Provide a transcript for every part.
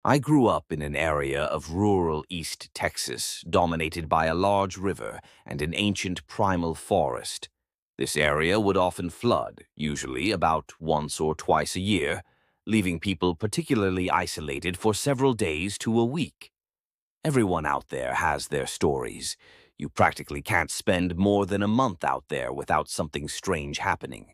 I grew up in an area of rural East Texas dominated by a large river and an ancient primal forest. This area would often flood, usually about once or twice a year, leaving people particularly isolated for several days to a week. Everyone out there has their stories. You practically can't spend more than a month out there without something strange happening.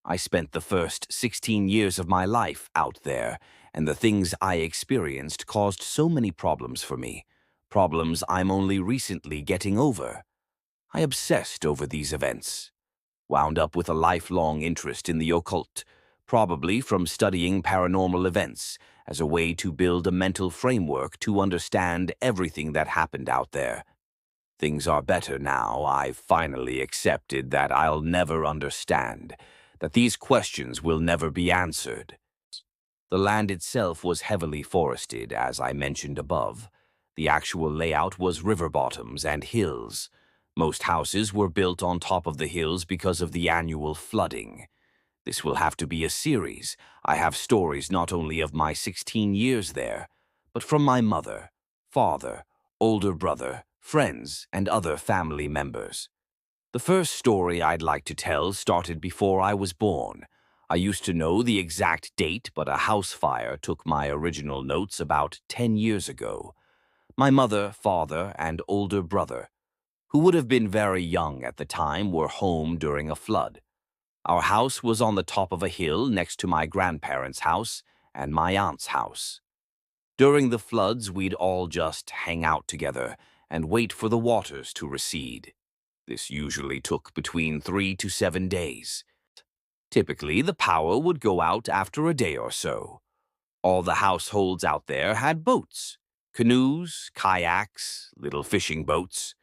I spent the first 16 years of my life out there, and the things I experienced caused so many problems for me. Problems I'm only recently getting over. I obsessed over these events. Wound up with a lifelong interest in the occult, probably from studying paranormal events as a way to build a mental framework to understand everything that happened out there. Things are better now. I've finally accepted that I'll never understand, that these questions will never be answered. The land itself was heavily forested, as I mentioned above. The actual layout was river bottoms and hills. Most houses were built on top of the hills because of the annual flooding. This will have to be a series. I have stories not only of my 16 years there, but from my mother, father, older brother, friends, and other family members. The first story I'd like to tell started before I was born. I used to know the exact date, but a house fire took my original notes about 10 years ago. My mother, father, and older brother, who would have been very young at the time, were home during a flood. Our house was on the top of a hill next to my grandparents' house and my aunt's house. During the floods, we'd all just hang out together and wait for the waters to recede. This usually took between 3 to 7 days. Typically, the power would go out after a day or so. All the households out there had boats, canoes, kayaks, little fishing boats.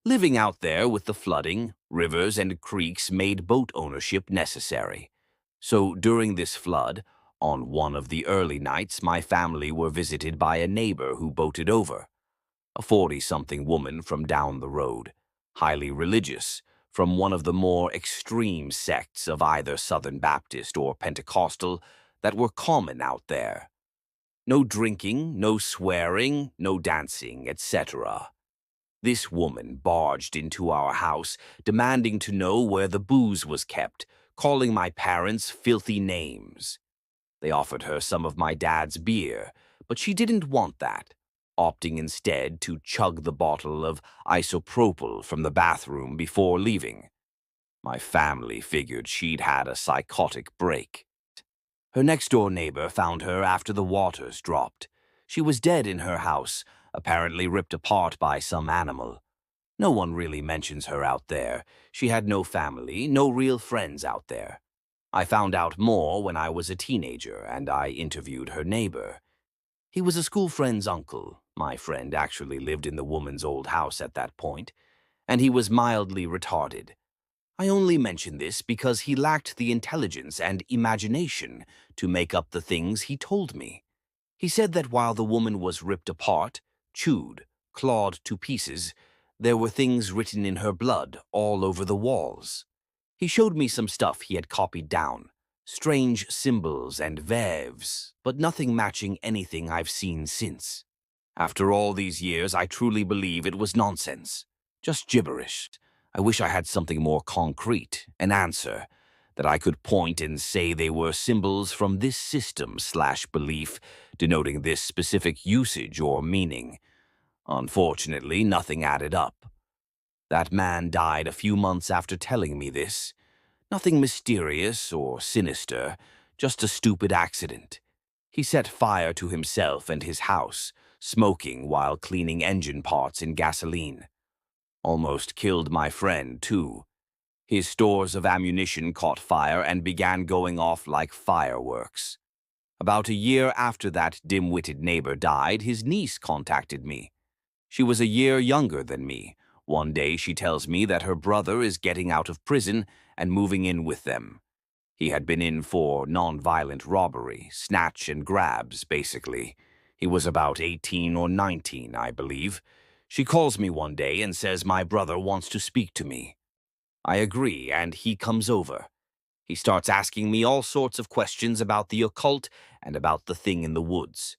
Living out there with the flooding, rivers and creeks made boat ownership necessary. So during this flood, on one of the early nights, my family were visited by a neighbor who boated over. A 40-something woman from down the road, highly religious, from one of the more extreme sects of either Southern Baptist or Pentecostal that were common out there. No drinking, no swearing, no dancing, etc. This woman barged into our house, demanding to know where the booze was kept, calling my parents filthy names. They offered her some of my dad's beer, but she didn't want that, opting instead to chug the bottle of isopropyl from the bathroom before leaving. My family figured she'd had a psychotic break. Her next-door neighbor found her after the waters dropped. She was dead in her house, apparently ripped apart by some animal. No one really mentions her out there. She had no family, no real friends out there. I found out more when I was a teenager and I interviewed her neighbor. He was a school friend's uncle. My friend actually lived in the woman's old house at that point, and he was mildly retarded. I only mention this because he lacked the intelligence and imagination to make up the things he told me. He said that while the woman was ripped apart, chewed, clawed to pieces, there were things written in her blood all over the walls. He showed me some stuff he had copied down, strange symbols and verbs, but nothing matching anything I've seen since. After all these years, I truly believe it was nonsense, just gibberish. I wish I had something more concrete, an answer, that I could point and say they were symbols from this system/belief, denoting this specific usage or meaning. Unfortunately, nothing added up. That man died a few months after telling me this. Nothing mysterious or sinister, just a stupid accident. He set fire to himself and his house, smoking while cleaning engine parts in gasoline. Almost killed my friend, too. His stores of ammunition caught fire and began going off like fireworks. About a year after that dim-witted neighbor died, his niece contacted me. She was a year younger than me. One day she tells me that her brother is getting out of prison and moving in with them. He had been in for non-violent robbery, snatch and grabs, basically. He was about 18 or 19, I believe. She calls me one day and says my brother wants to speak to me. I agree, and he comes over. He starts asking me all sorts of questions about the occult and about the thing in the woods.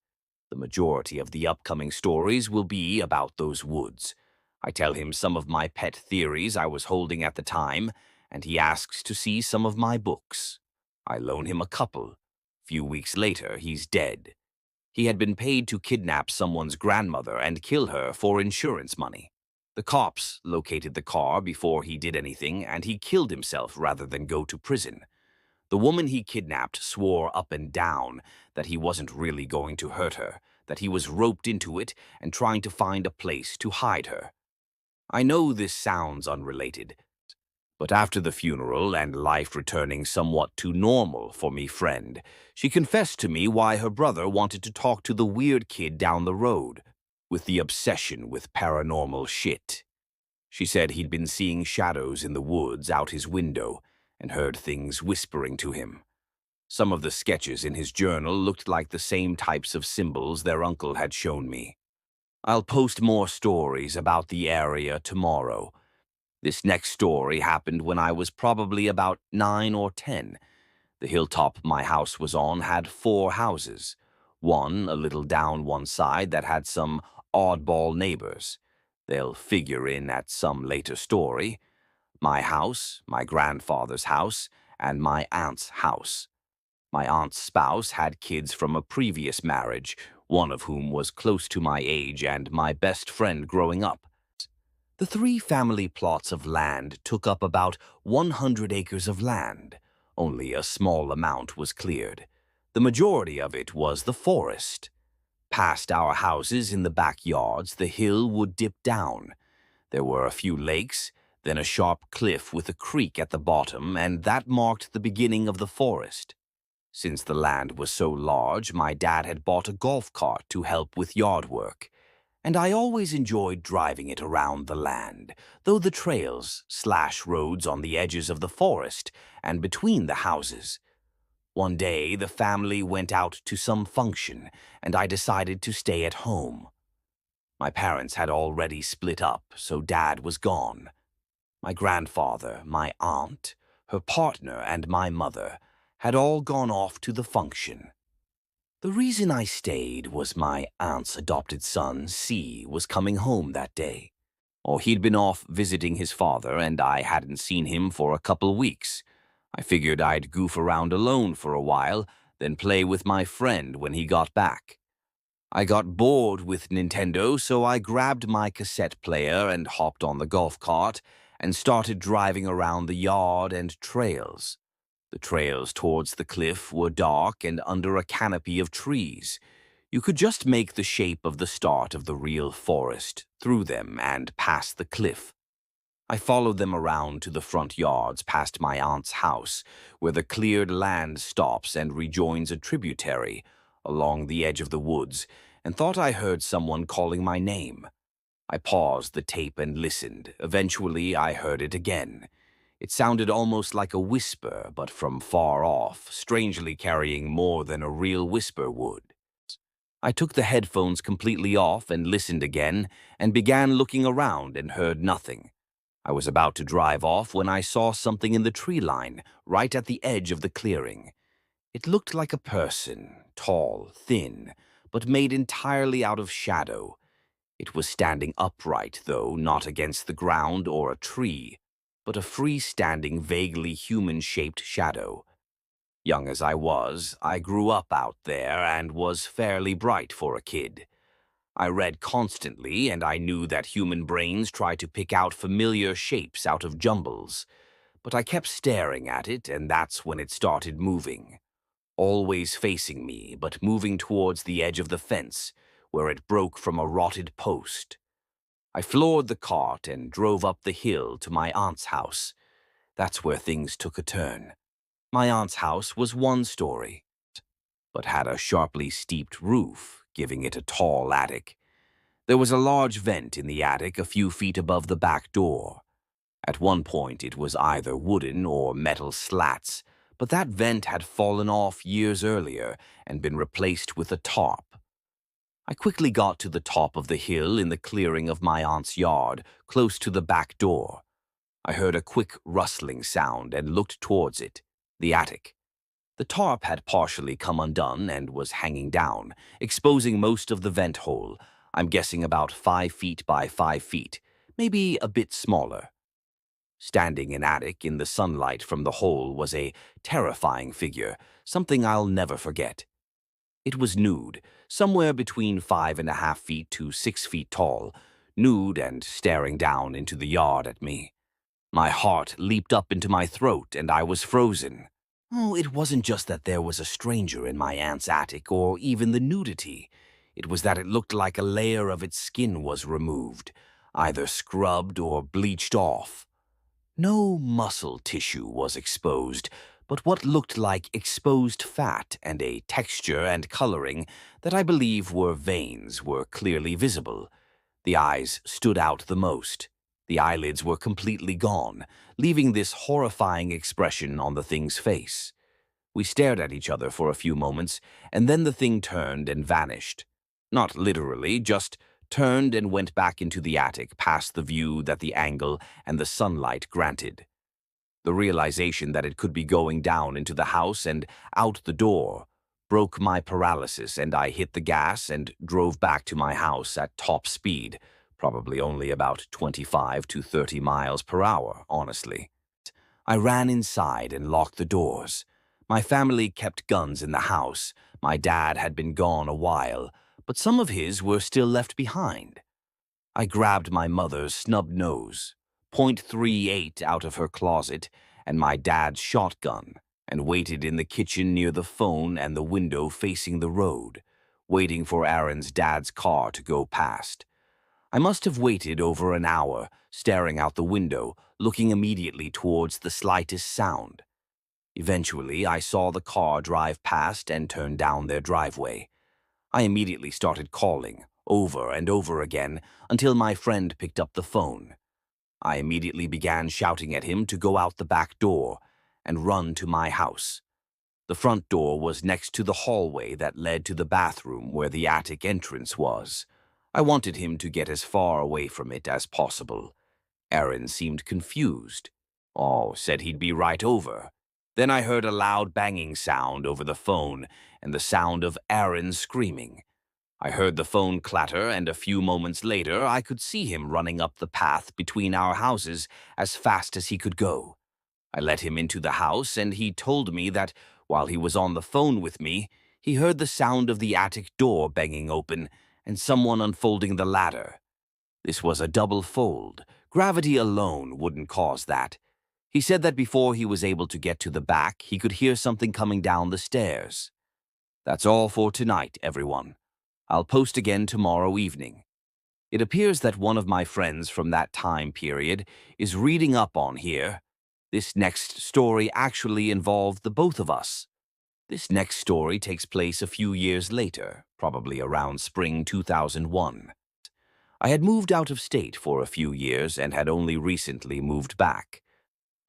The majority of the upcoming stories will be about those woods. I tell him some of my pet theories I was holding at the time, and he asks to see some of my books. I loan him a couple. Few weeks later, he's dead. He had been paid to kidnap someone's grandmother and kill her for insurance money. The cops located the car before he did anything, and he killed himself rather than go to prison. The woman he kidnapped swore up and down that he wasn't really going to hurt her, that he was roped into it and trying to find a place to hide her. I know this sounds unrelated, but after the funeral and life returning somewhat to normal for me friend, she confessed to me why her brother wanted to talk to the weird kid down the road with the obsession with paranormal shit. She said he'd been seeing shadows in the woods out his window and heard things whispering to him. Some of the sketches in his journal looked like the same types of symbols their uncle had shown me. I'll post more stories about the area tomorrow. This next story happened when I was probably about 9 or 10. The hilltop my house was on had 4 houses. One, a little down one side, that had some oddball neighbors. They'll figure in at some later story. My house, my grandfather's house, and my aunt's house. My aunt's spouse had kids from a previous marriage, one of whom was close to my age and my best friend growing up. The 3 family plots of land took up about 100 acres of land. Only a small amount was cleared. The majority of it was the forest. Past our houses in the backyards, the hill would dip down. There were a few lakes, then a sharp cliff with a creek at the bottom, and that marked the beginning of the forest. Since the land was so large, my dad had bought a golf cart to help with yard work, and I always enjoyed driving it around the land, though the trails/roads on the edges of the forest and between the houses. One day, the family went out to some function, and I decided to stay at home. My parents had already split up, so Dad was gone. My grandfather, my aunt, her partner, and my mother had all gone off to the function. The reason I stayed was my aunt's adopted son, C, was coming home that day. He'd been off visiting his father, and I hadn't seen him for a couple weeks. I figured I'd goof around alone for a while, then play with my friend when he got back. I got bored with Nintendo, so I grabbed my cassette player and hopped on the golf cart and started driving around the yard and trails. The trails towards the cliff were dark and under a canopy of trees. You could just make the shape of the start of the real forest through them and past the cliff. I followed them around to the front yards past my aunt's house, where the cleared land stops and rejoins a tributary along the edge of the woods, and thought I heard someone calling my name. I paused the tape and listened. Eventually, I heard it again. It sounded almost like a whisper, but from far off, strangely carrying more than a real whisper would. I took the headphones completely off and listened again, and began looking around and heard nothing. I was about to drive off when I saw something in the tree line, right at the edge of the clearing. It looked like a person, tall, thin, but made entirely out of shadow. It was standing upright, though, not against the ground or a tree, but a freestanding, vaguely human-shaped shadow. Young as I was, I grew up out there and was fairly bright for a kid. I read constantly, and I knew that human brains try to pick out familiar shapes out of jumbles. But I kept staring at it, and that's when it started moving. Always facing me, but moving towards the edge of the fence, where it broke from a rotted post. I floored the cart and drove up the hill to my aunt's house. That's where things took a turn. My aunt's house was 1 story, but had a sharply steeped roof, giving it a tall attic. There was a large vent in the attic a few feet above the back door. At one point it was either wooden or metal slats, but that vent had fallen off years earlier and been replaced with a tarp. I quickly got to the top of the hill in the clearing of my aunt's yard, close to the back door. I heard a quick rustling sound and looked towards it, the attic. The tarp had partially come undone and was hanging down, exposing most of the vent hole. I'm guessing about 5 feet by 5 feet, maybe a bit smaller. Standing in attic in the sunlight from the hole was a terrifying figure, something I'll never forget. It was nude, somewhere between 5.5 feet to 6 feet tall, nude and staring down into the yard at me. My heart leaped up into my throat and I was frozen. Oh, it wasn't just that there was a stranger in my aunt's attic or even the nudity. It was that it looked like a layer of its skin was removed, either scrubbed or bleached off. No muscle tissue was exposed, but what looked like exposed fat and a texture and coloring that I believe were veins were clearly visible. The eyes stood out the most. The eyelids were completely gone, leaving this horrifying expression on the thing's face. We stared at each other for a few moments, and then the thing turned and vanished. Not literally, just turned and went back into the attic past the view that the angle and the sunlight granted. The realization that it could be going down into the house and out the door broke my paralysis, and I hit the gas and drove back to my house at top speed, probably only about 25 to 30 miles per hour, honestly. I ran inside and locked the doors. My family kept guns in the house. My dad had been gone a while, but some of his were still left behind. I grabbed my mother's snub nose, .38 out of her closet, and my dad's shotgun, and waited in the kitchen near the phone and the window facing the road, waiting for Aaron's dad's car to go past. I must have waited over an hour, staring out the window, looking immediately towards the slightest sound. Eventually, I saw the car drive past and turn down their driveway. I immediately started calling, over and over again, until my friend picked up the phone. I immediately began shouting at him to go out the back door and run to my house. The front door was next to the hallway that led to the bathroom where the attic entrance was. I wanted him to get as far away from it as possible. Aaron seemed confused. Oh, said he'd be right over. Then I heard a loud banging sound over the phone and the sound of Aaron screaming. I heard the phone clatter, and a few moments later I could see him running up the path between our houses as fast as he could go. I let him into the house, and he told me that while he was on the phone with me, he heard the sound of the attic door banging open and someone unfolding the ladder. This was a double fold. Gravity alone wouldn't cause that. He said that before he was able to get to the back, he could hear something coming down the stairs. That's all for tonight, everyone. I'll post again tomorrow evening. It appears that one of my friends from that time period is reading up on here. This next story actually involved the both of us. This next story takes place a few years later, probably around spring 2001. I had moved out of state for a few years and had only recently moved back.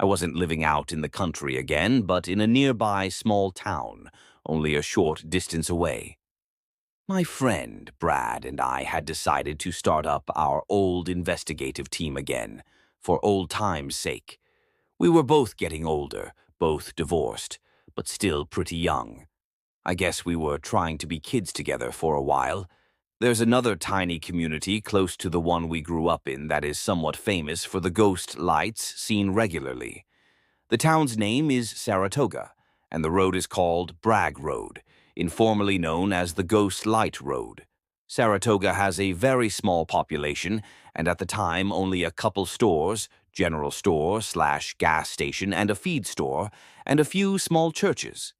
I wasn't living out in the country again, but in a nearby small town, only a short distance away. My friend, Brad, and I had decided to start up our old investigative team again, for old time's sake. We were both getting older, both divorced, but still pretty young. I guess we were trying to be kids together for a while. There's another tiny community close to the one we grew up in that is somewhat famous for the ghost lights seen regularly. The town's name is Saratoga, and the road is called Bragg Road, informally known as the Ghost Light Road. Saratoga has a very small population, and at the time only a couple stores, general store/gas station and a feed store, and a few small churches.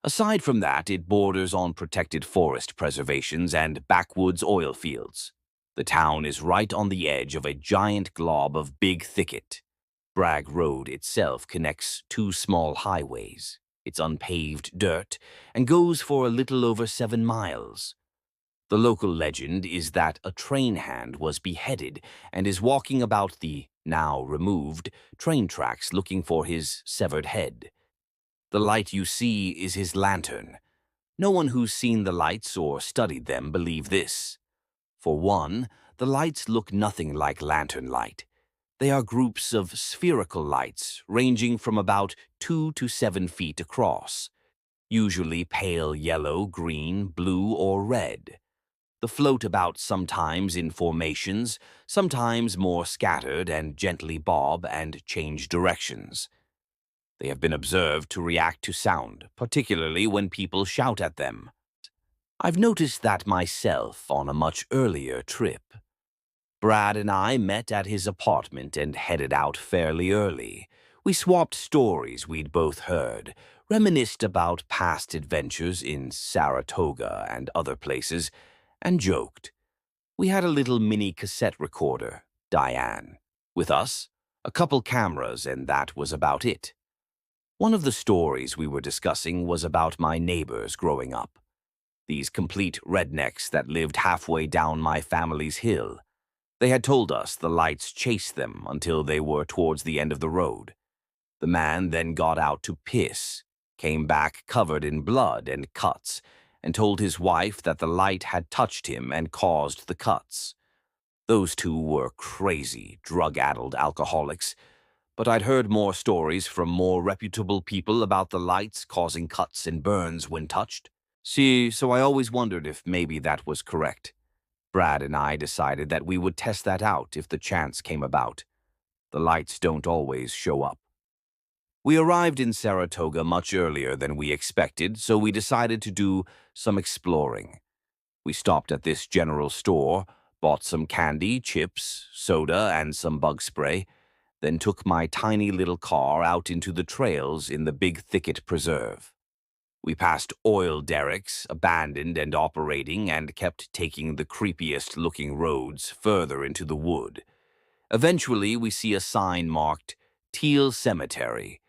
Aside from that, it borders on protected forest preservations and backwoods oil fields. The town is right on the edge of a giant glob of big thicket. Bragg Road itself connects two small highways. It's unpaved dirt and goes for a little over 7 miles. The local legend is that a train hand was beheaded and is walking about the, now removed, train tracks looking for his severed head. The light you see is his lantern. No one who's seen the lights or studied them believe this. For one, the lights look nothing like lantern light. They are groups of spherical lights ranging from about 2 to 7 feet across. usually pale yellow, green, blue, or red. They float about sometimes in formations, sometimes more scattered and gently bob and change directions. They have been observed to react to sound, particularly when people shout at them. I've noticed that myself on a much earlier trip. Brad and I met at his apartment and headed out fairly early. We swapped stories we'd both heard, reminisced about past adventures in Saratoga and other places, and joked. We had a little mini cassette recorder, Diane, with us, a couple cameras, and that was about it. One of the stories we were discussing was about my neighbors growing up. These complete rednecks that lived halfway down my family's hill. They had told us the lights chased them until they were towards the end of the road. The man then got out to piss, came back covered in blood and cuts, and told his wife that the light had touched him and caused the cuts. Those two were crazy, drug-addled alcoholics, but I'd heard more stories from more reputable people about the lights causing cuts and burns when touched. See, so I always wondered if maybe that was correct. Brad and I decided that we would test that out if the chance came about. The lights don't always show up. We arrived in Saratoga much earlier than we expected, so we decided to do some exploring. We stopped at this general store, bought some candy, chips, soda, and some bug spray, then took my tiny little car out into the trails in the Big Thicket Preserve. We passed oil derricks, abandoned and operating, and kept taking the creepiest-looking roads further into the wood. Eventually, we see a sign marked Teal Cemetery,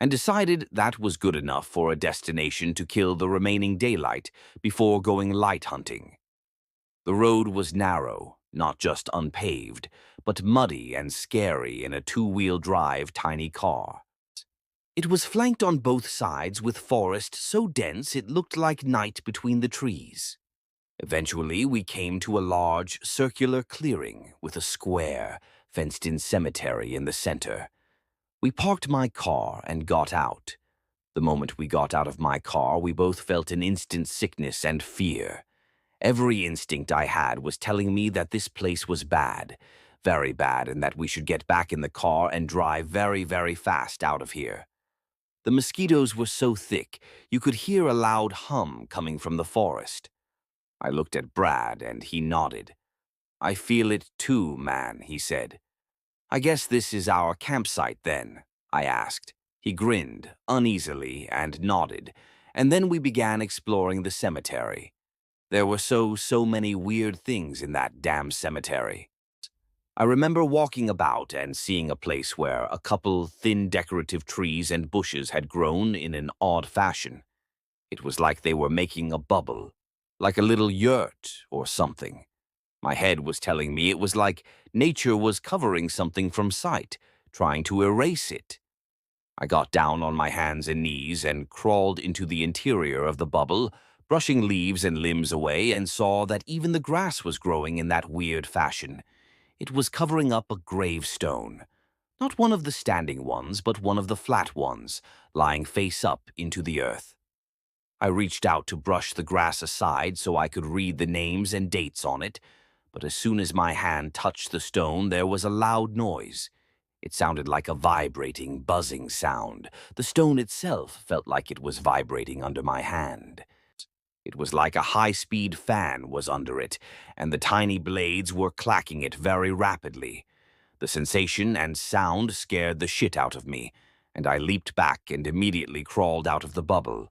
and decided that was good enough for a destination to kill the remaining daylight before going light hunting. The road was narrow, not just unpaved, but muddy and scary in a two-wheel drive tiny car. It was flanked on both sides with forest so dense it looked like night between the trees. Eventually, we came to a large, circular clearing with a square, fenced-in cemetery in the center. We parked my car and got out. The moment we got out of my car, we both felt an instant sickness and fear. Every instinct I had was telling me that this place was bad, very bad, and that we should get back in the car and drive very, very fast out of here. The mosquitoes were so thick, you could hear a loud hum coming from the forest. I looked at Brad, and he nodded. "I feel it too, man," he said. "I guess this is our campsite, then?" I asked. He grinned, uneasily, and nodded, and then we began exploring the cemetery. There were so many weird things in that damn cemetery. I remember walking about and seeing a place where a couple thin decorative trees and bushes had grown in an odd fashion. It was like they were making a bubble, like a little yurt or something. My head was telling me it was like nature was covering something from sight, trying to erase it. I got down on my hands and knees and crawled into the interior of the bubble, brushing leaves and limbs away, and saw that even the grass was growing in that weird fashion. It was covering up a gravestone. Not one of the standing ones, but one of the flat ones, lying face up into the earth. I reached out to brush the grass aside so I could read the names and dates on it, but as soon as my hand touched the stone, there was a loud noise. It sounded like a vibrating, buzzing sound. The stone itself felt like it was vibrating under my hand. It was like a high-speed fan was under it, and the tiny blades were clacking it very rapidly. The sensation and sound scared the shit out of me, and I leaped back and immediately crawled out of the bubble.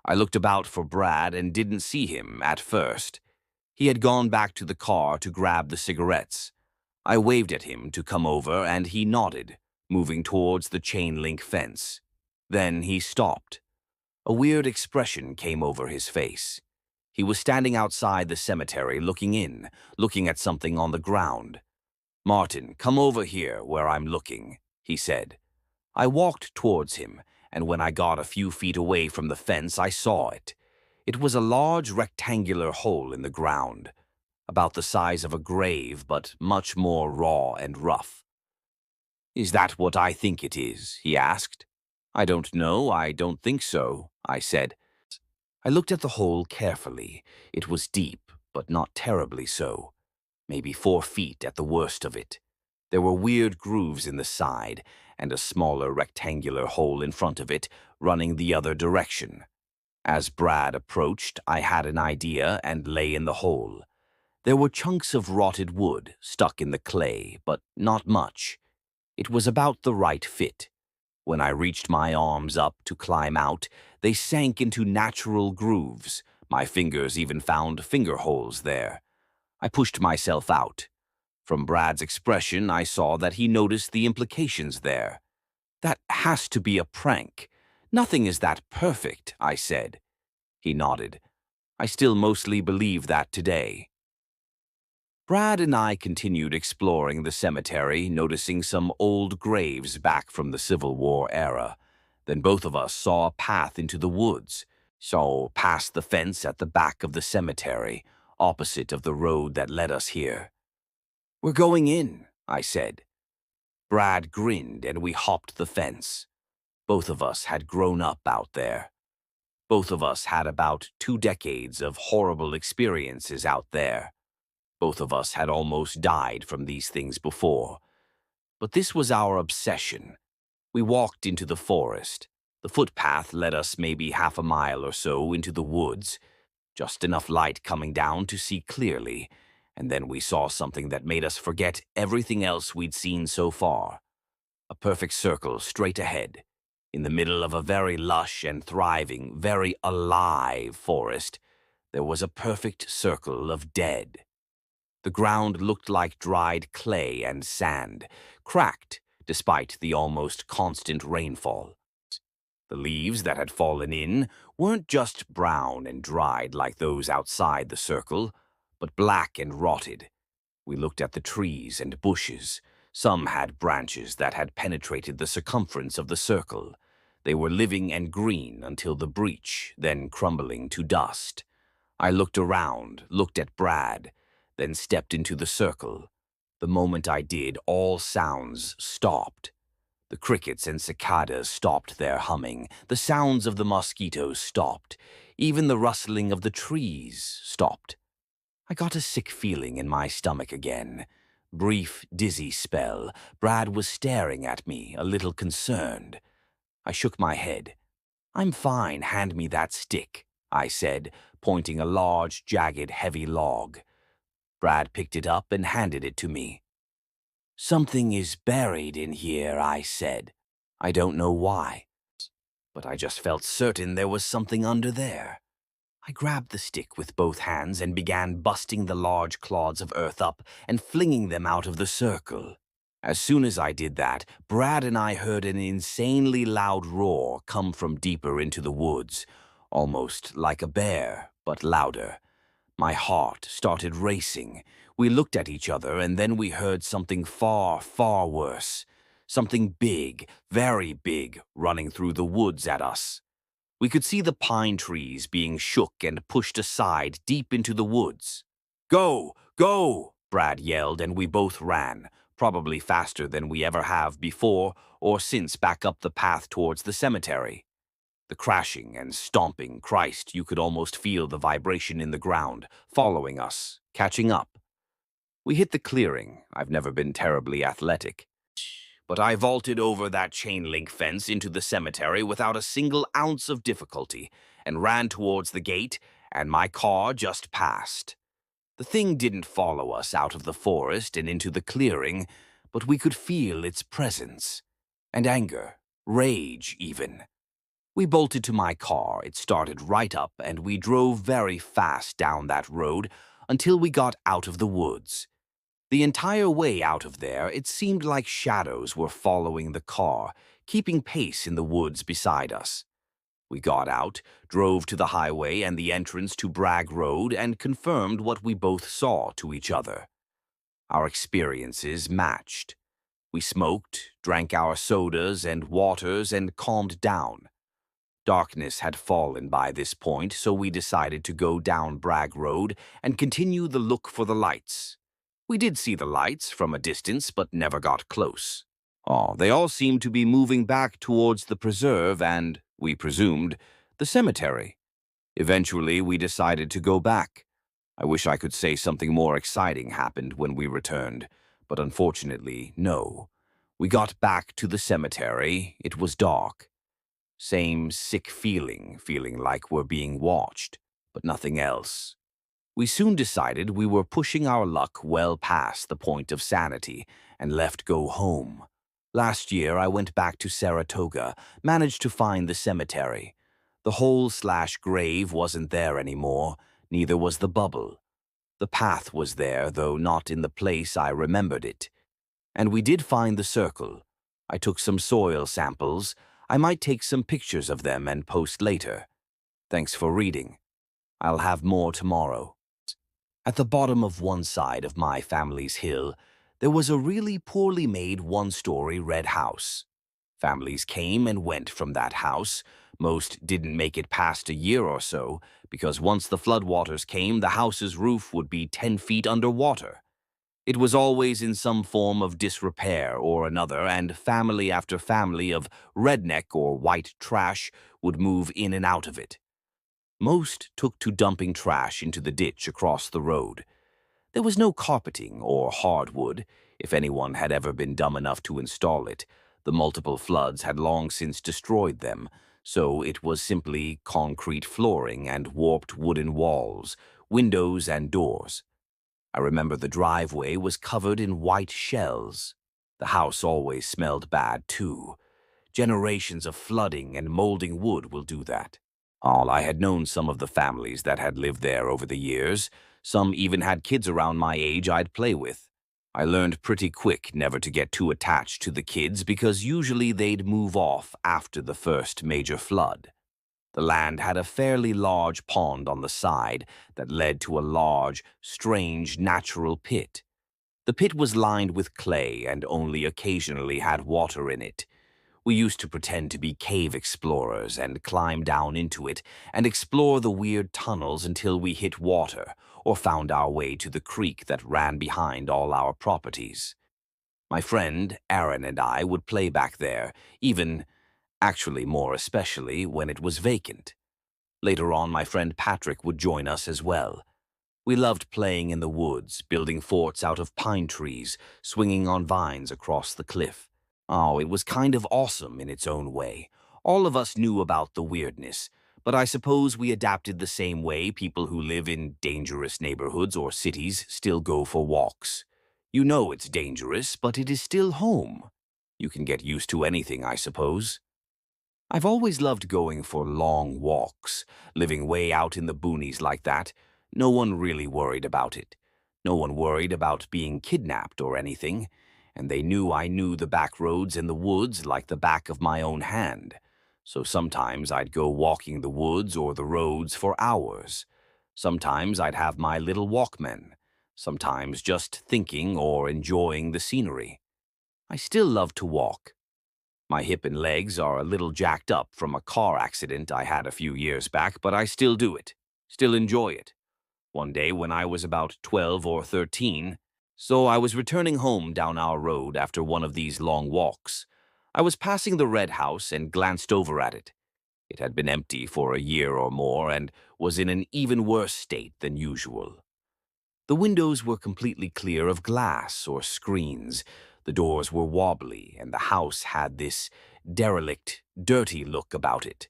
I looked about for Brad and didn't see him at first. He had gone back to the car to grab the cigarettes. I waved at him to come over, and he nodded, moving towards the chain-link fence. Then he stopped. A weird expression came over his face. He was standing outside the cemetery looking in, looking at something on the ground. "Martin, come over here where I'm looking," he said. I walked towards him, and when I got a few feet away from the fence, I saw it. It was a large rectangular hole in the ground, about the size of a grave, but much more raw and rough. "Is that what I think it is?" he asked. "I don't know. I don't think so," I said. I looked at the hole carefully. It was deep, but not terribly so. Maybe 4 feet at the worst of it. There were weird grooves in the side, and a smaller rectangular hole in front of it, running the other direction. As Brad approached, I had an idea and lay in the hole. There were chunks of rotted wood stuck in the clay, but not much. It was about the right fit. When I reached my arms up to climb out, they sank into natural grooves. My fingers even found finger holes there. I pushed myself out. From Brad's expression, I saw that he noticed the implications there. "That has to be a prank. Nothing is that perfect," I said. He nodded. "I still mostly believe that today." Brad and I continued exploring the cemetery, noticing some old graves back from the Civil War era. Then both of us saw a path into the woods, so past the fence at the back of the cemetery, opposite of the road that led us here. "We're going in," I said. Brad grinned and we hopped the fence. Both of us had grown up out there. Both of us had about 2 decades of horrible experiences out there. Both of us had almost died from these things before. But this was our obsession. We walked into the forest. The footpath led us maybe half a mile or so into the woods, just enough light coming down to see clearly, and then we saw something that made us forget everything else we'd seen so far. A perfect circle straight ahead. In the middle of a very lush and thriving, very alive forest, there was a perfect circle of dead. The ground looked like dried clay and sand, cracked despite the almost constant rainfall. The leaves that had fallen in weren't just brown and dried like those outside the circle, but black and rotted. We looked at the trees and bushes. Some had branches that had penetrated the circumference of the circle. They were living and green until the breach, then crumbling to dust. I looked around, looked at Brad, then stepped into the circle. The moment I did, all sounds stopped. The crickets and cicadas stopped their humming. The sounds of the mosquitoes stopped. Even the rustling of the trees stopped. I got a sick feeling in my stomach again. Brief, dizzy spell. Brad was staring at me, a little concerned. I shook my head. "I'm fine, hand me that stick," I said, pointing a large, jagged, heavy log. Brad picked it up and handed it to me. "Something is buried in here," I said. I don't know why, but I just felt certain there was something under there. I grabbed the stick with both hands and began busting the large clods of earth up and flinging them out of the circle. As soon as I did that, Brad and I heard an insanely loud roar come from deeper into the woods, almost like a bear, but louder. My heart started racing. We looked at each other, and then we heard something far, far worse. Something big, very big, running through the woods at us. We could see the pine trees being shook and pushed aside deep into the woods. "Go! Go!" Brad yelled, and we both ran, probably faster than we ever have before or since back up the path towards the cemetery. The crashing and stomping, Christ, you could almost feel the vibration in the ground, following us, catching up. We hit the clearing. I've never been terribly athletic, but I vaulted over that chain-link fence into the cemetery without a single ounce of difficulty and ran towards the gate, and my car just passed. The thing didn't follow us out of the forest and into the clearing, but we could feel its presence. And anger, rage even. We bolted to my car, it started right up, and we drove very fast down that road until we got out of the woods. The entire way out of there, it seemed like shadows were following the car, keeping pace in the woods beside us. We got out, drove to the highway and the entrance to Bragg Road, and confirmed what we both saw to each other. Our experiences matched. We smoked, drank our sodas and waters, and calmed down. Darkness had fallen by this point, so we decided to go down Bragg Road and continue the look for the lights. We did see the lights from a distance, but never got close. They all seemed to be moving back towards the preserve and, we presumed, the cemetery. Eventually, we decided to go back. I wish I could say something more exciting happened when we returned, but unfortunately, no. We got back to the cemetery. It was dark. Same sick feeling like we're being watched, but nothing else. We soon decided we were pushing our luck well past the point of sanity and left go home. Last year, I went back to Saratoga, managed to find the cemetery. The hole/grave wasn't there anymore, neither was the bubble. The path was there, though not in the place I remembered it. And we did find the circle. I took some soil samples. I might take some pictures of them and post later. Thanks for reading. I'll have more tomorrow. At the bottom of one side of my family's hill, there was a really poorly made one-story red house. Families came and went from that house. Most didn't make it past a year or so, because once the floodwaters came, the house's roof would be 10 feet underwater. It was always in some form of disrepair or another, and family after family of redneck or white trash would move in and out of it. Most took to dumping trash into the ditch across the road. There was no carpeting or hardwood, if anyone had ever been dumb enough to install it. The multiple floods had long since destroyed them, so it was simply concrete flooring and warped wooden walls, windows and doors. I remember the driveway was covered in white shells. The house always smelled bad, too. Generations of flooding and molding wood will do that. I had known some of the families that had lived there over the years. Some even had kids around my age I'd play with. I learned pretty quick never to get too attached to the kids because usually they'd move off after the first major flood. The land had a fairly large pond on the side that led to a large, strange natural pit. The pit was lined with clay and only occasionally had water in it. We used to pretend to be cave explorers and climb down into it and explore the weird tunnels until we hit water or found our way to the creek that ran behind all our properties. My friend Aaron and I would play back there, actually more especially when it was vacant. Later on, my friend Patrick would join us as well. We loved playing in the woods, building forts out of pine trees, swinging on vines across the cliff. It was kind of awesome in its own way. All of us knew about the weirdness, but I suppose we adapted the same way people who live in dangerous neighborhoods or cities still go for walks. You know it's dangerous, but it is still home. You can get used to anything, I suppose. I've always loved going for long walks, living way out in the boonies like that. No one really worried about it. No one worried about being kidnapped or anything, and they knew I knew the back roads and the woods like the back of my own hand. So sometimes I'd go walking the woods or the roads for hours. Sometimes I'd have my little Walkman. Sometimes just thinking or enjoying the scenery. I still love to walk. My hip and legs are a little jacked up from a car accident I had a few years back, but I still do it, still enjoy it. One day when I was about 12 or 13, so I was returning home down our road after one of these long walks. I was passing the red house and glanced over at it. It had been empty for a year or more and was in an even worse state than usual. The windows were completely clear of glass or screens. The doors were wobbly, and the house had this derelict, dirty look about it.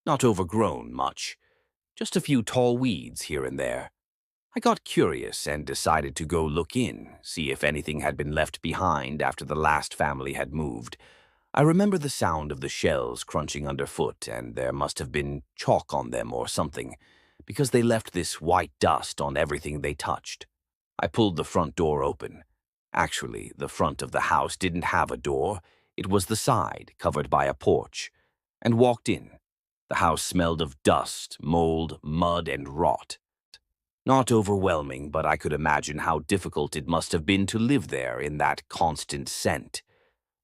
Not overgrown much, just a few tall weeds here and there. I got curious and decided to go look in, see if anything had been left behind after the last family had moved. I remember the sound of the shells crunching underfoot, and there must have been chalk on them or something, because they left this white dust on everything they touched. I pulled the front door open. Actually, the front of the house didn't have a door. It was the side, covered by a porch, and walked in. The house smelled of dust, mold, mud, and rot. Not overwhelming, but I could imagine how difficult it must have been to live there in that constant scent.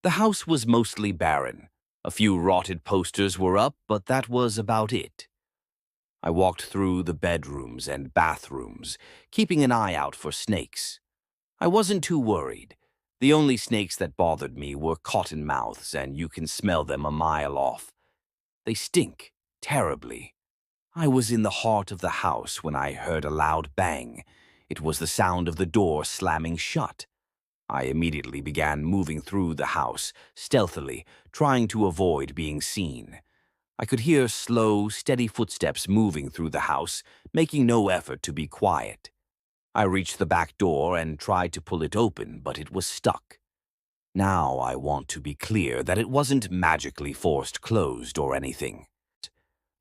The house was mostly barren. A few rotted posters were up, but that was about it. I walked through the bedrooms and bathrooms, keeping an eye out for snakes. I wasn't too worried. The only snakes that bothered me were cottonmouths, and you can smell them a mile off. They stink terribly. I was in the heart of the house when I heard a loud bang. It was the sound of the door slamming shut. I immediately began moving through the house, stealthily, trying to avoid being seen. I could hear slow, steady footsteps moving through the house, making no effort to be quiet. I reached the back door and tried to pull it open, but it was stuck. Now I want to be clear that it wasn't magically forced closed or anything.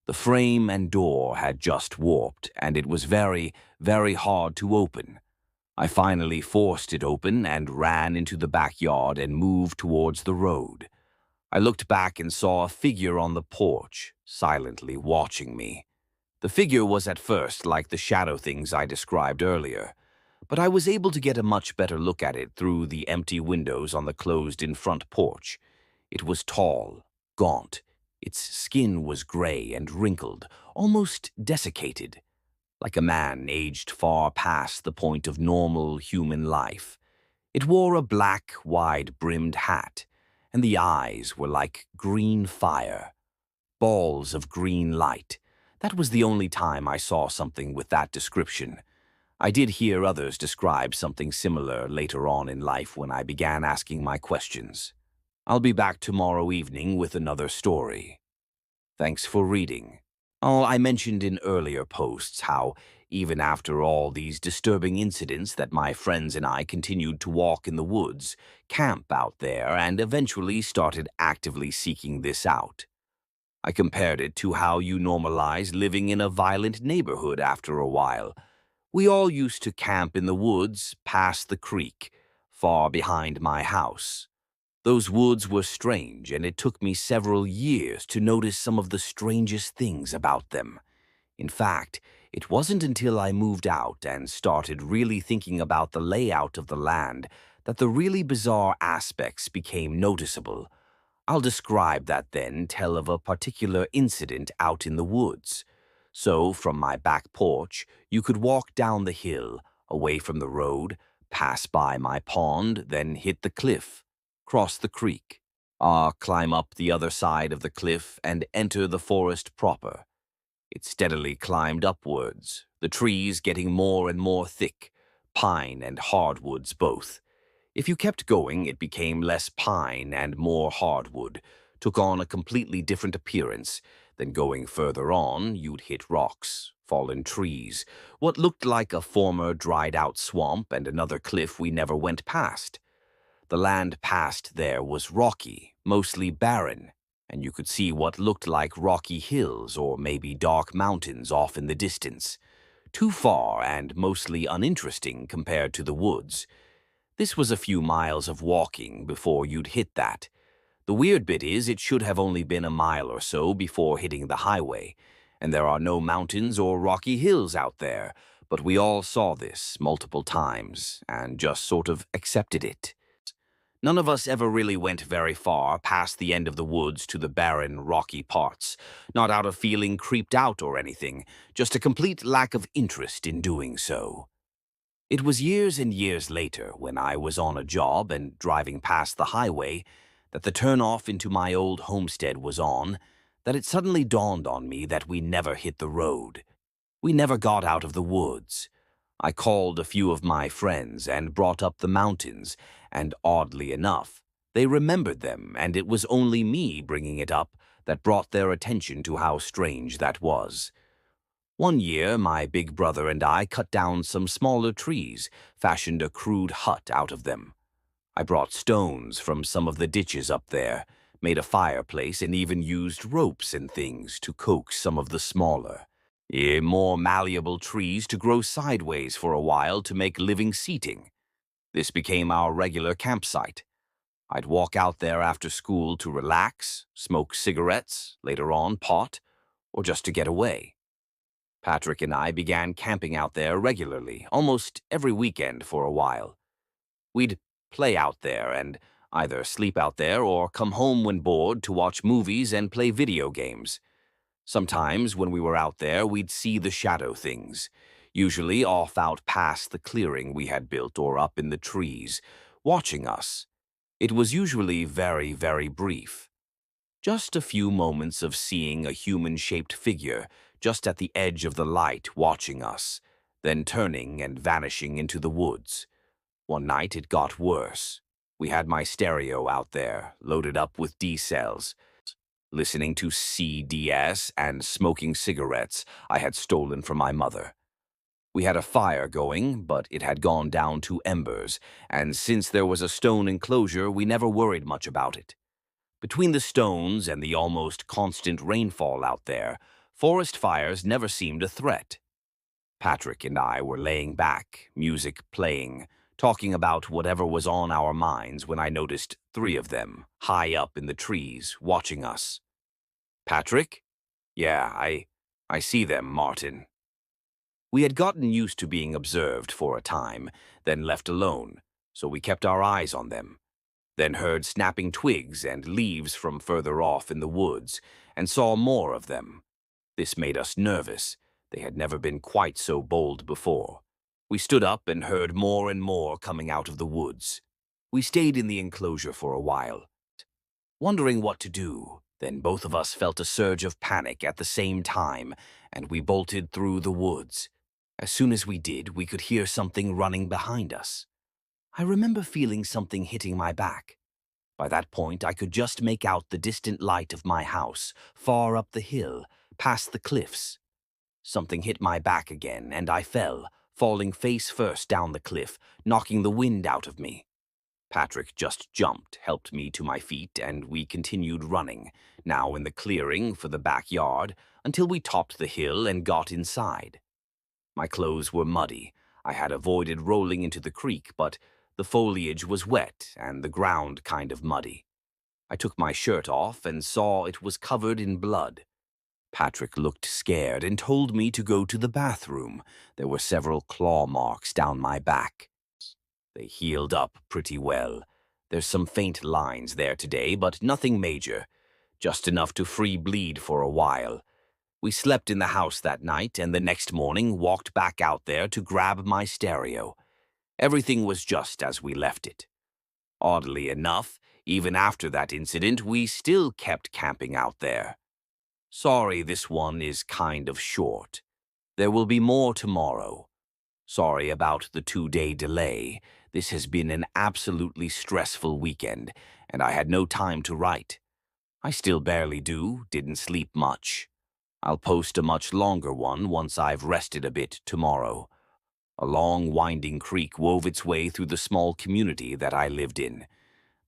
The frame and door had just warped, and it was very, very hard to open. I finally forced it open and ran into the backyard and moved towards the road. I looked back and saw a figure on the porch, silently watching me. The figure was at first like the shadow things I described earlier, but I was able to get a much better look at it through the empty windows on the closed-in front porch. It was tall, gaunt. Its skin was gray and wrinkled, almost desiccated, like a man aged far past the point of normal human life. It wore a black, wide-brimmed hat, and the eyes were like green fire, balls of green light. That was the only time I saw something with that description. I did hear others describe something similar later on in life when I began asking my questions. I'll be back tomorrow evening with another story. Thanks for reading. Oh, I mentioned in earlier posts how, even after all these disturbing incidents, that my friends and I continued to walk in the woods, camp out there, and eventually started actively seeking this out. I compared it to how you normalize living in a violent neighborhood after a while. We all used to camp in the woods past the creek, far behind my house. Those woods were strange, and it took me several years to notice some of the strangest things about them. In fact, it wasn't until I moved out and started really thinking about the layout of the land that the really bizarre aspects became noticeable. I'll describe that then, tell of a particular incident out in the woods. So, from my back porch, you could walk down the hill, away from the road, pass by my pond, then hit the cliff, cross the creek, climb up the other side of the cliff and enter the forest proper. It steadily climbed upwards, the trees getting more and more thick, pine and hardwoods both. If you kept going, it became less pine and more hardwood, took on a completely different appearance. Then going further on, you'd hit rocks, fallen trees, what looked like a former dried-out swamp and another cliff we never went past. The land past there was rocky, mostly barren, and you could see what looked like rocky hills or maybe dark mountains off in the distance. Too far and mostly uninteresting compared to the woods. This was a few miles of walking before you'd hit that. The weird bit is it should have only been a mile or so before hitting the highway, and there are no mountains or rocky hills out there, but we all saw this multiple times and just sort of accepted it. None of us ever really went very far past the end of the woods to the barren, rocky parts, not out of feeling creeped out or anything, just a complete lack of interest in doing so. It was years and years later, when I was on a job and driving past the highway, that the turnoff into my old homestead was on, that it suddenly dawned on me that we never hit the road. We never got out of the woods. I called a few of my friends and brought up the mountains, and oddly enough, they remembered them, and it was only me bringing it up that brought their attention to how strange that was. One year, my big brother and I cut down some smaller trees, fashioned a crude hut out of them. I brought stones from some of the ditches up there, made a fireplace, and even used ropes and things to coax some of the smaller, more malleable trees to grow sideways for a while to make living seating. This became our regular campsite. I'd walk out there after school to relax, smoke cigarettes, later on pot, or just to get away. Patrick and I began camping out there regularly, almost every weekend for a while. We'd play out there and either sleep out there or come home when bored to watch movies and play video games. Sometimes when we were out there, we'd see the shadow things, usually off out past the clearing we had built or up in the trees, watching us. It was usually very, very brief. Just a few moments of seeing a human-shaped figure just at the edge of the light watching us, then turning and vanishing into the woods. One night it got worse. We had my stereo out there, loaded up with D-cells, listening to CDS and smoking cigarettes I had stolen from my mother. We had a fire going, but it had gone down to embers, and since there was a stone enclosure, we never worried much about it. Between the stones and the almost constant rainfall out there, forest fires never seemed a threat. Patrick and I were laying back, music playing, talking about whatever was on our minds when I noticed 3 of them, high up in the trees, watching us. Patrick? Yeah, I see them, Martin. We had gotten used to being observed for a time, then left alone, so we kept our eyes on them. Then heard snapping twigs and leaves from further off in the woods, and saw more of them. This made us nervous. They had never been quite so bold before. We stood up and heard more and more coming out of the woods. We stayed in the enclosure for a while, wondering what to do. Then both of us felt a surge of panic at the same time, and we bolted through the woods. As soon as we did, we could hear something running behind us. I remember feeling something hitting my back. By that point, I could just make out the distant light of my house, far up the hill, past the cliffs. Something hit my back again, and I fell, falling face first down the cliff, knocking the wind out of me. Patrick just jumped, helped me to my feet, and we continued running, now in the clearing for the backyard, until we topped the hill and got inside. My clothes were muddy. I had avoided rolling into the creek, but the foliage was wet and the ground kind of muddy. I took my shirt off and saw it was covered in blood. Patrick looked scared and told me to go to the bathroom. There were several claw marks down my back. They healed up pretty well. There's some faint lines there today, but nothing major. Just enough to free bleed for a while. We slept in the house that night and the next morning walked back out there to grab my stereo. Everything was just as we left it. Oddly enough, even after that incident, we still kept camping out there. Sorry this one is kind of short. There will be more tomorrow. Sorry about the 2-day delay. This has been an absolutely stressful weekend, and I had no time to write. I still barely do, didn't sleep much. I'll post a much longer one once I've rested a bit tomorrow. A long, winding creek wove its way through the small community that I lived in.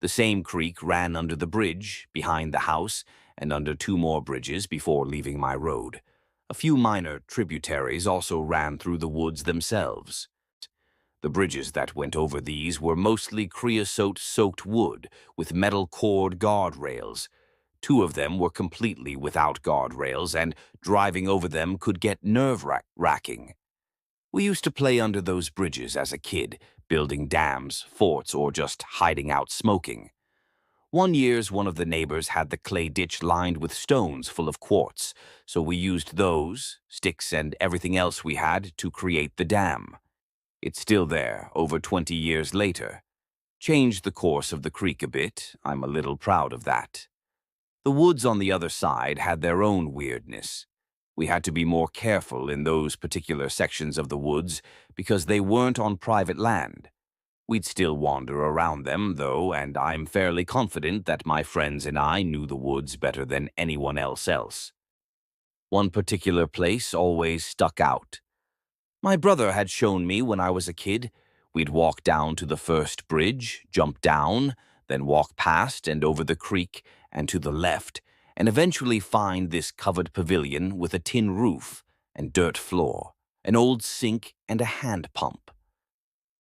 The same creek ran under the bridge, behind the house, and under 2 more bridges before leaving my road. A few minor tributaries also ran through the woods themselves. The bridges that went over these were mostly creosote-soaked wood with metal cord guardrails. 2 of them were completely without guardrails, and driving over them could get nerve-wracking. We used to play under those bridges as a kid, building dams, forts, or just hiding out smoking. One year, one of the neighbors had the clay ditch lined with stones full of quartz, so we used those, sticks, and everything else we had to create the dam. It's still there, over 20 years later. Changed the course of the creek a bit. I'm a little proud of that. The woods on the other side had their own weirdness. We had to be more careful in those particular sections of the woods because they weren't on private land. We'd still wander around them, though, and I'm fairly confident that my friends and I knew the woods better than anyone else. One particular place always stuck out. My brother had shown me when I was a kid. We'd walk down to the first bridge, jump down, then walk past and over the creek and to the left, and eventually find this covered pavilion with a tin roof and dirt floor, an old sink, and a hand pump.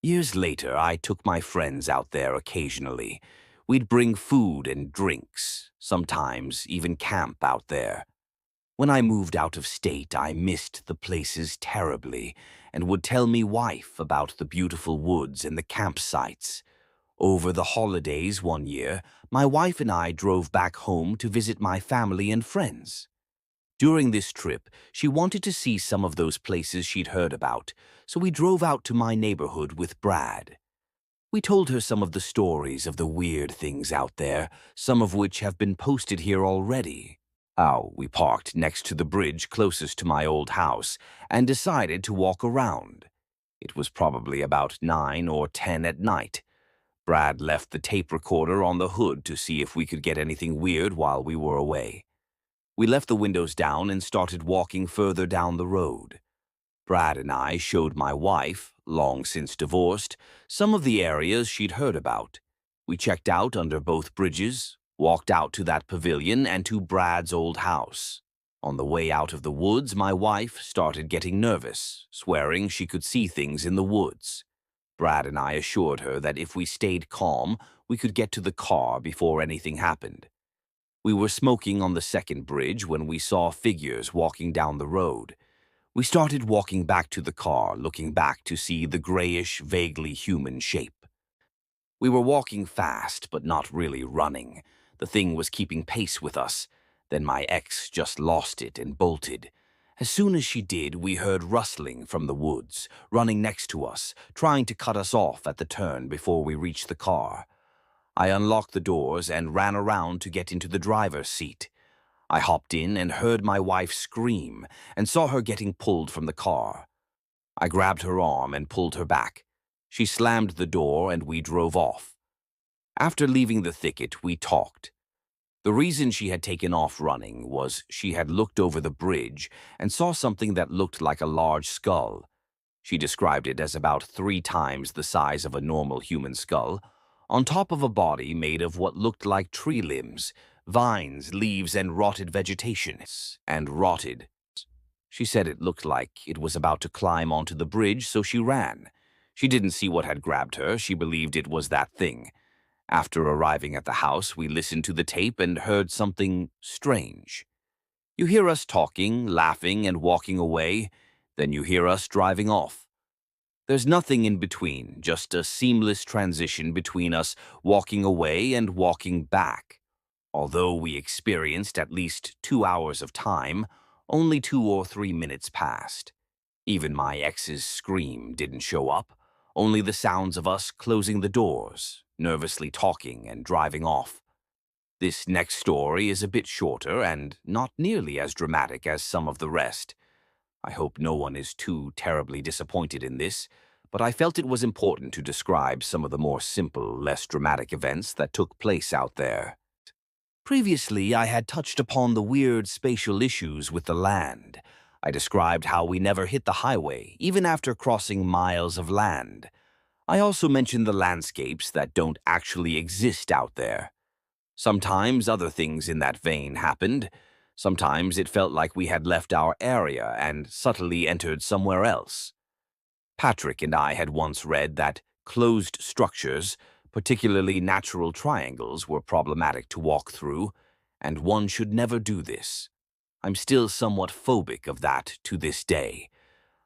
Years later, I took my friends out there occasionally. We'd bring food and drinks, sometimes even camp out there. When I moved out of state, I missed the places terribly and would tell me wife about the beautiful woods and the campsites. Over the holidays one year, my wife and I drove back home to visit my family and friends. During this trip, she wanted to see some of those places she'd heard about, so we drove out to my neighborhood with Brad. We told her some of the stories of the weird things out there, some of which have been posted here already. We parked next to the bridge closest to my old house and decided to walk around. It was probably about 9 or 10 at night. Brad left the tape recorder on the hood to see if we could get anything weird while we were away. We left the windows down and started walking further down the road. Brad and I showed my wife, long since divorced, some of the areas she'd heard about. We checked out under both bridges, walked out to that pavilion and to Brad's old house. On the way out of the woods, my wife started getting nervous, swearing she could see things in the woods. Brad and I assured her that if we stayed calm, we could get to the car before anything happened. We were smoking on the second bridge when we saw figures walking down the road. We started walking back to the car, looking back to see the grayish, vaguely human shape. We were walking fast, but not really running. The thing was keeping pace with us. Then my ex just lost it and bolted. As soon as she did, we heard rustling from the woods, running next to us, trying to cut us off at the turn before we reached the car. I unlocked the doors and ran around to get into the driver's seat. I hopped in and heard my wife scream and saw her getting pulled from the car. I grabbed her arm and pulled her back. She slammed the door and we drove off. After leaving the thicket, we talked. The reason she had taken off running was she had looked over the bridge and saw something that looked like a large skull. She described it as about 3 times the size of a normal human skull, on top of a body made of what looked like tree limbs, vines, leaves, and rotted vegetation. She said it looked like it was about to climb onto the bridge, so she ran. She didn't see what had grabbed her. She believed it was that thing. After arriving at the house, we listened to the tape and heard something strange. You hear us talking, laughing, and walking away, then you hear us driving off. There's nothing in between, just a seamless transition between us walking away and walking back. Although we experienced at least 2 hours of time, only 2 or 3 minutes passed. Even my ex's scream didn't show up, only the sounds of us closing the doors, nervously talking and driving off. This next story is a bit shorter and not nearly as dramatic as some of the rest. I hope no one is too terribly disappointed in this, but I felt it was important to describe some of the more simple, less dramatic events that took place out there. Previously, I had touched upon the weird spatial issues with the land. I described how we never hit the highway, even after crossing miles of land. I also mentioned the landscapes that don't actually exist out there. Sometimes other things in that vein happened. Sometimes it felt like we had left our area and subtly entered somewhere else. Patrick and I had once read that closed structures, particularly natural triangles, were problematic to walk through, and one should never do this. I'm still somewhat phobic of that to this day.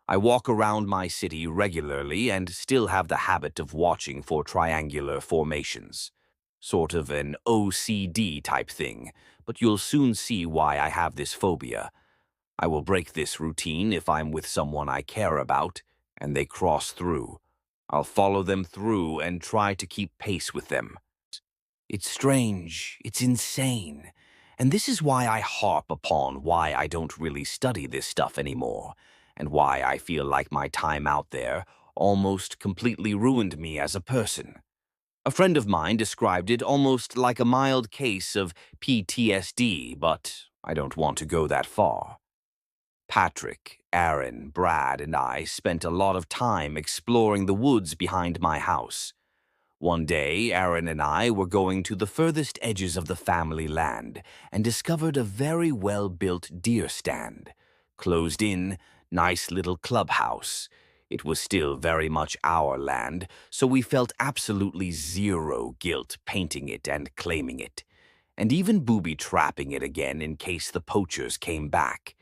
I walk around my city regularly and still have the habit of watching for triangular formations. Sort of an OCD type thing, but you'll soon see why I have this phobia. I will break this routine if I'm with someone I care about, and they cross through. I'll follow them through and try to keep pace with them. It's strange, it's insane, and this is why I harp upon why I don't really study this stuff anymore, and why I feel like my time out there almost completely ruined me as a person. A friend of mine described it almost like a mild case of PTSD, but I don't want to go that far. Patrick, Aaron, Brad, and I spent a lot of time exploring the woods behind my house. One day, Aaron and I were going to the furthest edges of the family land and discovered a very well-built deer stand. Closed in, nice little clubhouse. It was still very much our land, so we felt absolutely zero guilt painting it and claiming it, and even booby-trapping it again in case the poachers came back.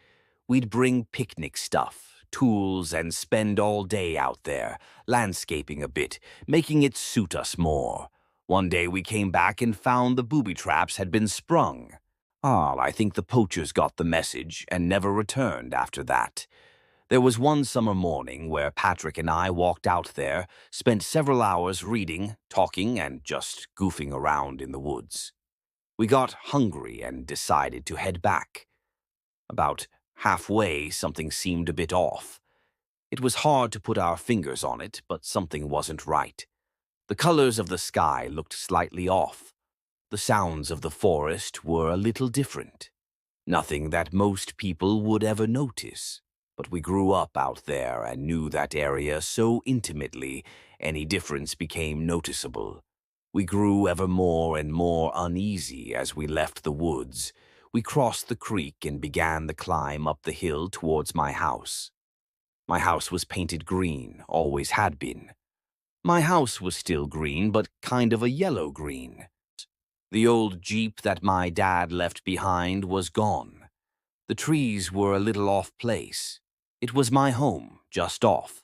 We'd bring picnic stuff, tools, and spend all day out there, landscaping a bit, making it suit us more. One day we came back and found the booby traps had been sprung. I think the poachers got the message and never returned after that. There was one summer morning where Patrick and I walked out there, spent several hours reading, talking, and just goofing around in the woods. We got hungry and decided to head back. About halfway, something seemed a bit off. It was hard to put our fingers on it, but something wasn't right. The colors of the sky looked slightly off. The sounds of the forest were a little different. Nothing that most people would ever notice. But we grew up out there and knew that area so intimately, any difference became noticeable. We grew ever more and more uneasy as we left the woods. We crossed the creek and began the climb up the hill towards my house. My house was painted green, always had been. My house was still green, but kind of a yellow-green. The old Jeep that my dad left behind was gone. The trees were a little off place. It was my home, just off.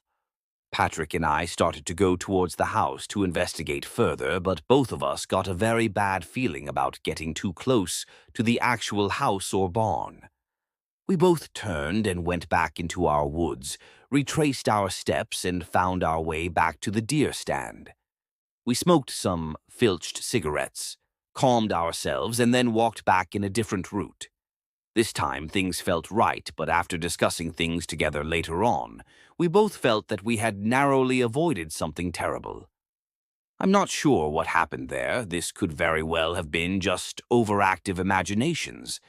Patrick and I started to go towards the house to investigate further, but both of us got a very bad feeling about getting too close to the actual house or barn. We both turned and went back into our woods, retraced our steps, and found our way back to the deer stand. We smoked some filched cigarettes, calmed ourselves, and then walked back in a different route. This time things felt right, but after discussing things together later on, we both felt that we had narrowly avoided something terrible. I'm not sure what happened there. This could very well have been just overactive imaginations.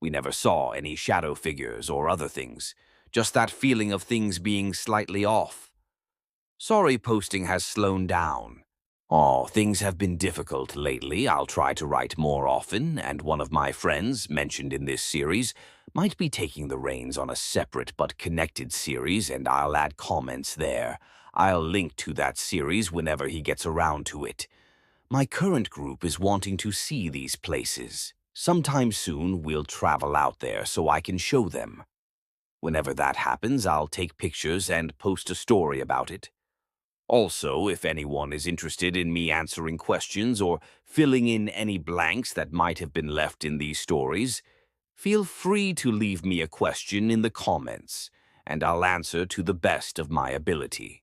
We never saw any shadow figures or other things, just that feeling of things being slightly off. Sorry posting has slowed down. Oh, things have been difficult lately. I'll try to write more often, and one of my friends, mentioned in this series, might be taking the reins on a separate but connected series, and I'll add comments there. I'll link to that series whenever he gets around to it. My current group is wanting to see these places. Sometime soon, we'll travel out there so I can show them. Whenever that happens, I'll take pictures and post a story about it. Also, if anyone is interested in me answering questions or filling in any blanks that might have been left in these stories, feel free to leave me a question in the comments, and I'll answer to the best of my ability.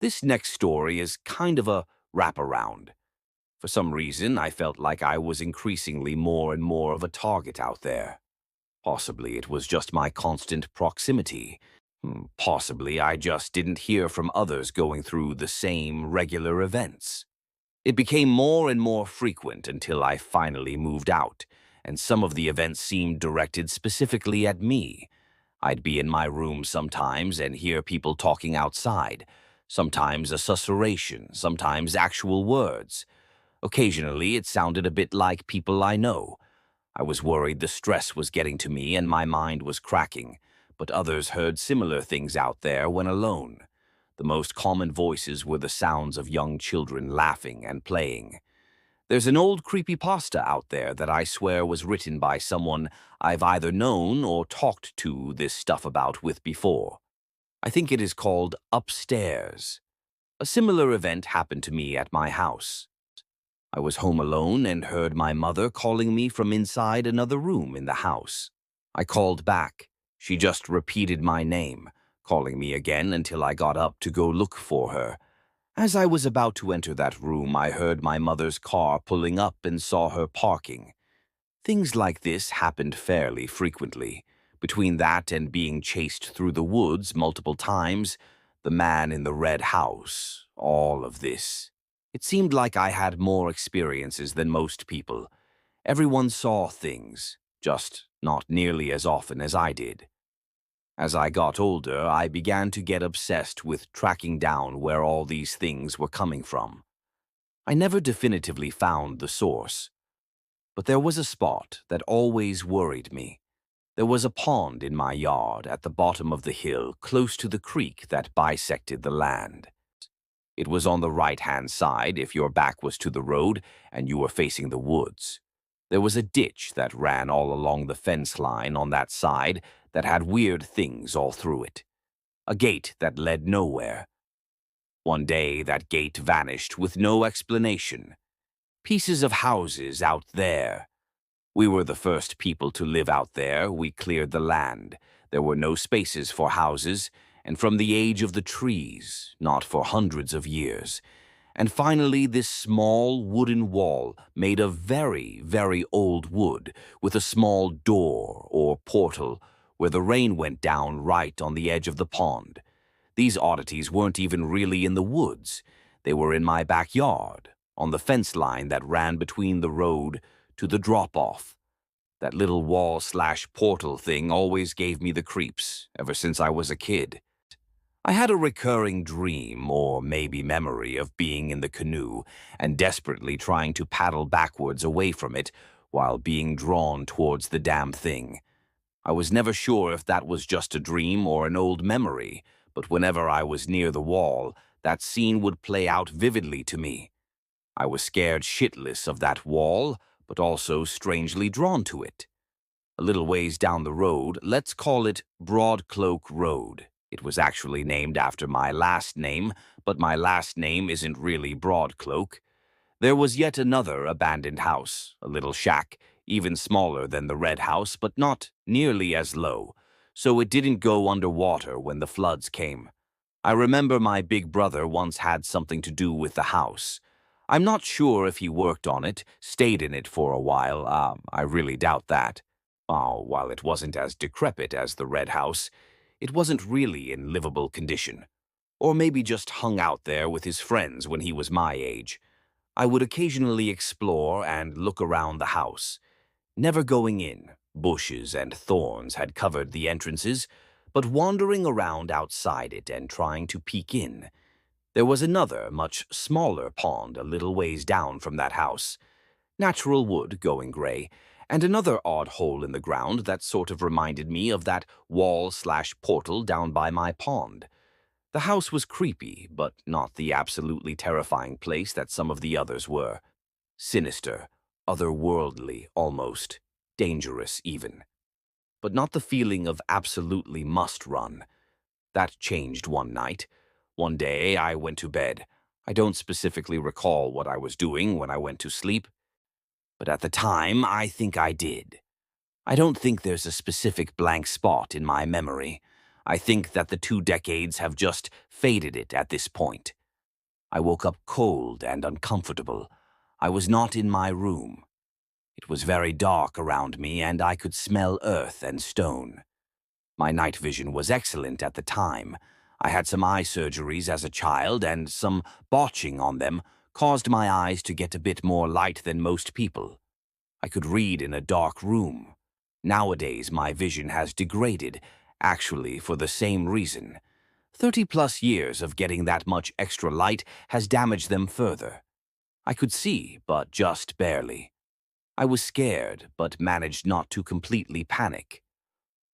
This next story is kind of a wraparound. For some reason, I felt like I was increasingly more and more of a target out there. Possibly it was just my constant proximity. Possibly I just didn't hear from others going through the same regular events. It became more and more frequent until I finally moved out, and some of the events seemed directed specifically at me. I'd be in my room sometimes and hear people talking outside, sometimes a susurration, sometimes actual words. Occasionally it sounded a bit like people I know. I was worried the stress was getting to me and my mind was cracking, but others heard similar things out there when alone. The most common voices were the sounds of young children laughing and playing. There's an old creepypasta out there that I swear was written by someone I've either known or talked to this stuff about with before. I think it is called Upstairs. A similar event happened to me at my house. I was home alone and heard my mother calling me from inside another room in the house. I called back. She just repeated my name, calling me again until I got up to go look for her. As I was about to enter that room, I heard my mother's car pulling up and saw her parking. Things like this happened fairly frequently. Between that and being chased through the woods multiple times, the man in the red house, all of this. It seemed like I had more experiences than most people. Everyone saw things, just not nearly as often as I did. As I got older, I began to get obsessed with tracking down where all these things were coming from. I never definitively found the source, but there was a spot that always worried me. There was a pond in my yard at the bottom of the hill, close to the creek that bisected the land. It was on the right-hand side if your back was to the road and you were facing the woods. There was a ditch that ran all along the fence line on that side that had weird things all through it. A gate that led nowhere. One day that gate vanished with no explanation. Pieces of houses out there. We were the first people to live out there. We cleared the land. There were no spaces for houses, and from the age of the trees, not for hundreds of years. And finally, this small wooden wall made of very, very old wood with a small door or portal where the rain went down right on the edge of the pond. These oddities weren't even really in the woods. They were in my backyard, on the fence line that ran between the road to the drop-off. That little wall/portal thing always gave me the creeps, ever since I was a kid. I had a recurring dream, or maybe memory, of being in the canoe and desperately trying to paddle backwards away from it while being drawn towards the damn thing. I was never sure if that was just a dream or an old memory, but whenever I was near the wall, that scene would play out vividly to me. I was scared shitless of that wall, but also strangely drawn to it. A little ways down the road, let's call it Broadcloak Road. It was actually named after my last name, but my last name isn't really Broadcloak. There was yet another abandoned house, a little shack, even smaller than the red house, but not nearly as low, so it didn't go underwater when the floods came. I remember my big brother once had something to do with the house. I'm not sure if he worked on it, stayed in it for a while. I really doubt that. While it wasn't as decrepit as the red house, it wasn't really in livable condition. Or maybe just hung out there with his friends when he was my age. I would occasionally explore and look around the house. Never going in, bushes and thorns had covered the entrances, but wandering around outside it and trying to peek in. There was another, much smaller pond a little ways down from that house. Natural wood going gray, and another odd hole in the ground that sort of reminded me of that wall/portal down by my pond. The house was creepy, but not the absolutely terrifying place that some of the others were. Sinister, otherworldly almost, dangerous even. But not the feeling of absolutely must run. That changed one night. One day I went to bed. I don't specifically recall what I was doing when I went to sleep, but at the time I think I did. I don't think there's a specific blank spot in my memory. I think that the 2 decades have just faded it at this point. I woke up cold and uncomfortable. I was not in my room. It was very dark around me, and I could smell earth and stone. My night vision was excellent at the time. I had some eye surgeries as a child, and some botching on them caused my eyes to get a bit more light than most people. I could read in a dark room. Nowadays, my vision has degraded, actually for the same reason. 30-plus years of getting that much extra light has damaged them further. I could see, but just barely. I was scared, but managed not to completely panic.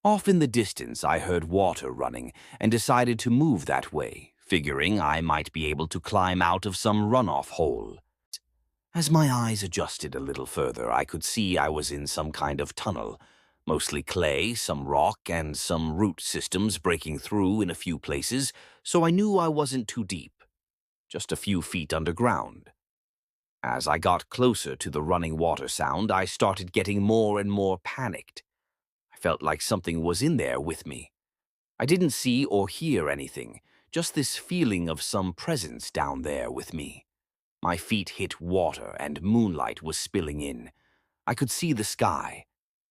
Off in the distance, I heard water running and decided to move that way, figuring I might be able to climb out of some runoff hole. As my eyes adjusted a little further, I could see I was in some kind of tunnel. Mostly clay, some rock, and some root systems breaking through in a few places, so I knew I wasn't too deep. Just a few feet underground. As I got closer to the running water sound, I started getting more and more panicked. I felt like something was in there with me. I didn't see or hear anything, just this feeling of some presence down there with me. My feet hit water and moonlight was spilling in. I could see the sky,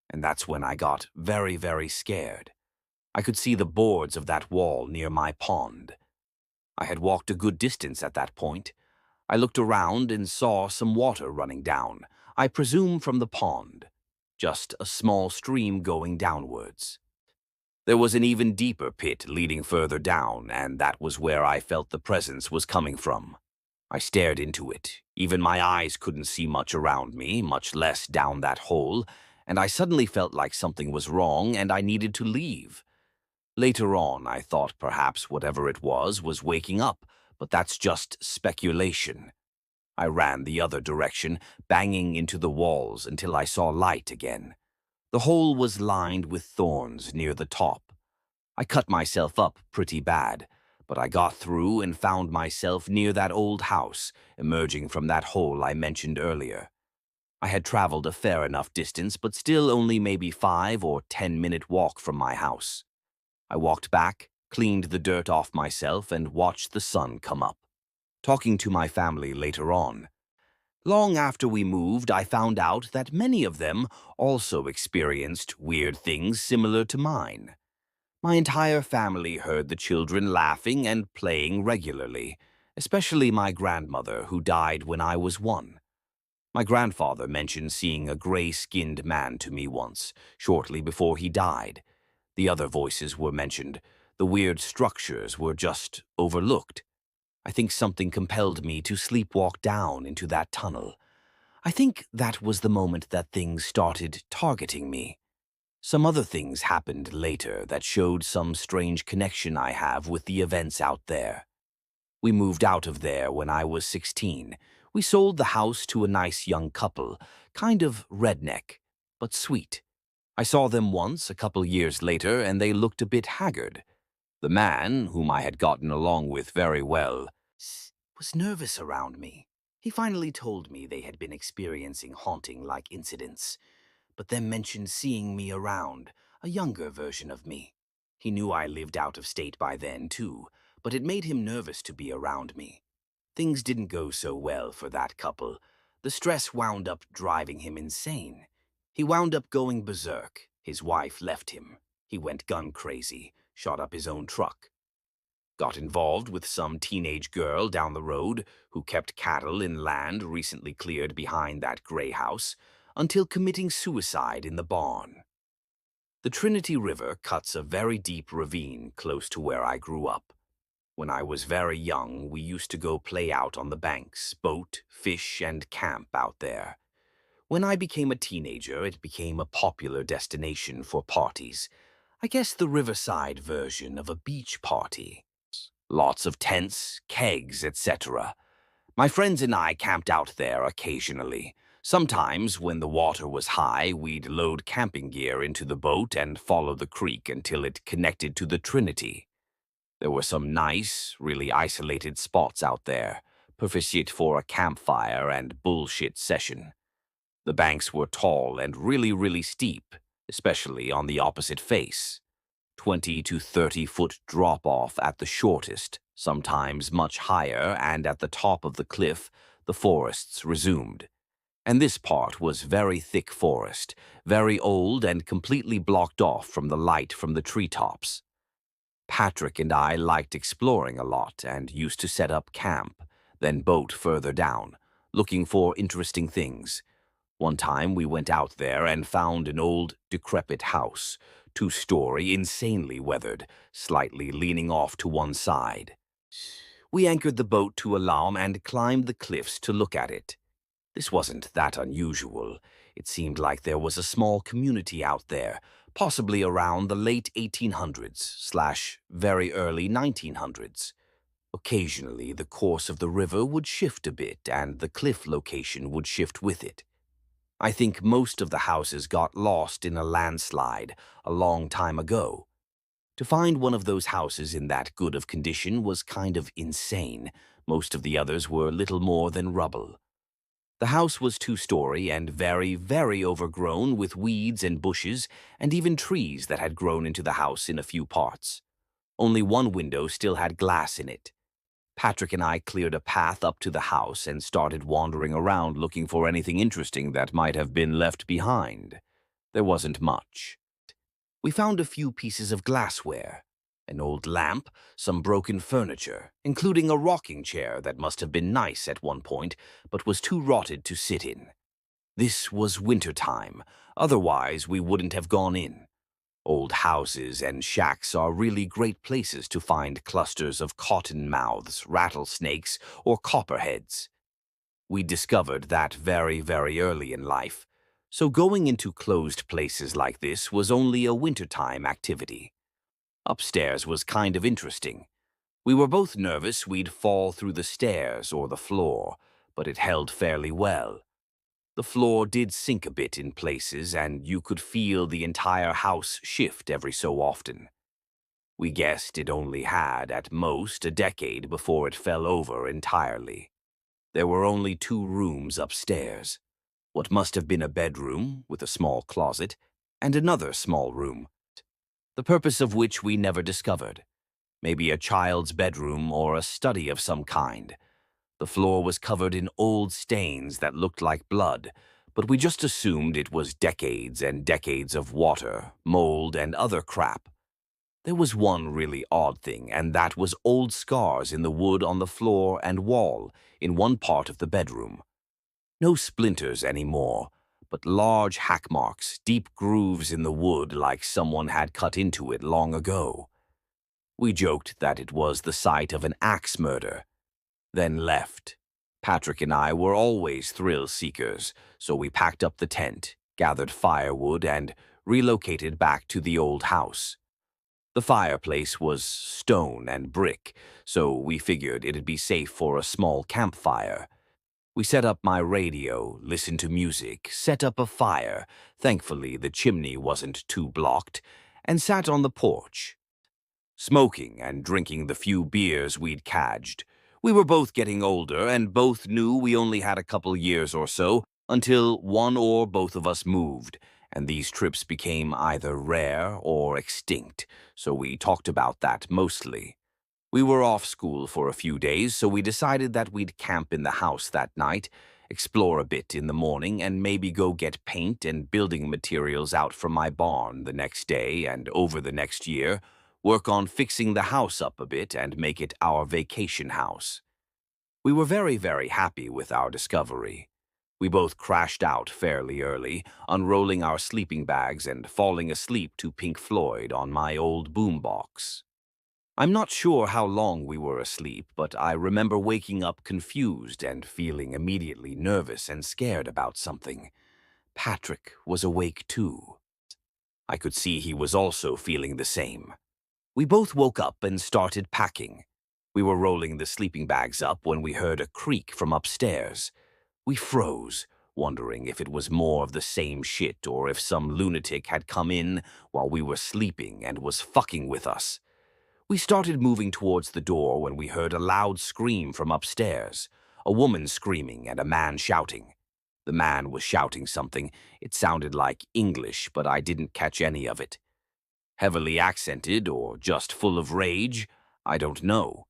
and that's when I got very, very scared. I could see the boards of that wall near my pond. I had walked a good distance at that point. I looked around and saw some water running down, I presume from the pond. Just a small stream going downwards. There was an even deeper pit leading further down, and that was where I felt the presence was coming from. I stared into it. Even my eyes couldn't see much around me, much less down that hole, and I suddenly felt like something was wrong and I needed to leave. Later on, I thought perhaps whatever it was waking up, but that's just speculation. I ran the other direction, banging into the walls until I saw light again. The hole was lined with thorns near the top. I cut myself up pretty bad, but I got through and found myself near that old house, emerging from that hole I mentioned earlier. I had traveled a fair enough distance, but still only maybe 5 or 10-minute walk from my house. I walked back, cleaned the dirt off myself, and watched the sun come up. talking to my family later on. Long after we moved, I found out that many of them also experienced weird things similar to mine. My entire family heard the children laughing and playing regularly, especially my grandmother, who died when I was 1. My grandfather mentioned seeing a gray-skinned man to me once, shortly before he died. The other voices were mentioned. The weird structures were just overlooked. I think something compelled me to sleepwalk down into that tunnel. I think that was the moment that things started targeting me. Some other things happened later that showed some strange connection I have with the events out there. We moved out of there when I was 16. We sold the house to a nice young couple, kind of redneck, but sweet. I saw them once a couple years later, and they looked a bit haggard. The man, whom I had gotten along with very well, was nervous around me. He finally told me they had been experiencing haunting-like incidents, but then mentioned seeing me around, a younger version of me. He knew I lived out of state by then, too, but it made him nervous to be around me. Things didn't go so well for that couple. The stress wound up driving him insane. He wound up going berserk. His wife left him. He went gun crazy, shot up his own truck. Got involved with some teenage girl down the road who kept cattle in land recently cleared behind that gray house, until committing suicide in the barn. The Trinity River cuts a very deep ravine close to where I grew up. When I was very young, we used to go play out on the banks, boat, fish, and camp out there. When I became a teenager, it became a popular destination for parties. I guess the riverside version of a beach party. Lots of tents, kegs, etc. My friends and I camped out there occasionally. Sometimes, when the water was high, we'd load camping gear into the boat and follow the creek until it connected to the Trinity. There were some nice, really isolated spots out there, perfect for a campfire and bullshit session. The banks were tall and really steep, especially on the opposite face. 20 to 30-foot drop-off at the shortest, sometimes much higher, and at the top of the cliff, the forests resumed. And this part was very thick forest, very old and completely blocked off from the light from the treetops. Patrick and I liked exploring a lot and used to set up camp, then boat further down, looking for interesting things. One time we went out there and found an old, decrepit house, 2-story, insanely weathered, slightly leaning off to one side. We anchored the boat to a lam and climbed the cliffs to look at it. This wasn't that unusual. It seemed like there was a small community out there, possibly around the late 1800s/very early 1900s. Occasionally, the course of the river would shift a bit and the cliff location would shift with it. I think most of the houses got lost in a landslide a long time ago. To find one of those houses in that good of condition was kind of insane. Most of the others were little more than rubble. The house was 2-story and very overgrown with weeds and bushes and even trees that had grown into the house in a few parts. Only one window still had glass in it. Patrick and I cleared a path up to the house and started wandering around looking for anything interesting that might have been left behind. There wasn't much. We found a few pieces of glassware, an old lamp, some broken furniture, including a rocking chair that must have been nice at one point, but was too rotted to sit in. This was wintertime, otherwise we wouldn't have gone in. Old houses and shacks are really great places to find clusters of cottonmouths, rattlesnakes, or copperheads. We discovered that very early in life, so going into closed places like this was only a wintertime activity. Upstairs was kind of interesting. We were both nervous we'd fall through the stairs or the floor, but it held fairly well. The floor did sink a bit in places, and you could feel the entire house shift every so often. We guessed it only had, at most, a decade before it fell over entirely. There were only 2 rooms upstairs. What must have been a bedroom, with a small closet, and another small room, the purpose of which we never discovered. Maybe a child's bedroom or a study of some kind. The floor was covered in old stains that looked like blood, but we just assumed it was decades and decades of water, mold, and other crap. There was one really odd thing, and that was old scars in the wood on the floor and wall in one part of the bedroom. No splinters anymore, but large hack marks, deep grooves in the wood like someone had cut into it long ago. We joked that it was the site of an axe murder, then left. Patrick and I were always thrill seekers, so we packed up the tent, gathered firewood, and relocated back to the old house. The fireplace was stone and brick, so we figured it'd be safe for a small campfire. We set up my radio, listened to music, set up a fire. Thankfully, the chimney wasn't too blocked, and sat on the porch, smoking and drinking the few beers we'd cadged. We were both getting older, and both knew we only had a couple years or so until one or both of us moved, and these trips became either rare or extinct, so we talked about that mostly. We were off school for a few days, so we decided that we'd camp in the house that night, explore a bit in the morning, and maybe go get paint and building materials out from my barn the next day and over the next year, work on fixing the house up a bit and make it our vacation house. We were very, very happy with our discovery. We both crashed out fairly early, unrolling our sleeping bags and falling asleep to Pink Floyd on my old boombox. I'm not sure how long we were asleep, but I remember waking up confused and feeling immediately nervous and scared about something. Patrick was awake too. I could see he was also feeling the same. We both woke up and started packing. We were rolling the sleeping bags up when we heard a creak from upstairs. We froze, wondering if it was more of the same shit or if some lunatic had come in while we were sleeping and was fucking with us. We started moving towards the door when we heard a loud scream from upstairs, a woman screaming and a man shouting. The man was shouting something. It sounded like English, but I didn't catch any of it. Heavily accented or just full of rage, I don't know.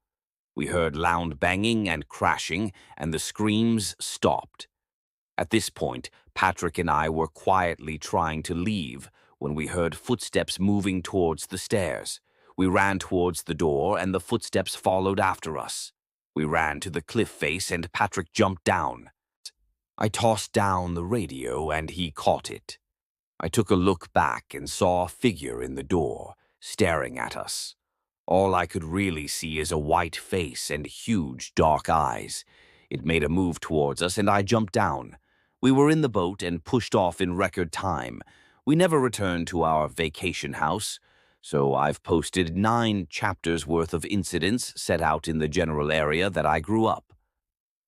We heard loud banging and crashing, and the screams stopped. At this point, Patrick and I were quietly trying to leave when we heard footsteps moving towards the stairs. We ran towards the door, and the footsteps followed after us. We ran to the cliff face, and Patrick jumped down. I tossed down the radio, and he caught it. I took a look back and saw a figure in the door, staring at us. All I could really see is a white face and huge dark eyes. It made a move towards us, and I jumped down. We were in the boat and pushed off in record time. We never returned to our vacation house, so I've posted 9 chapters worth of incidents set out in the general area that I grew up.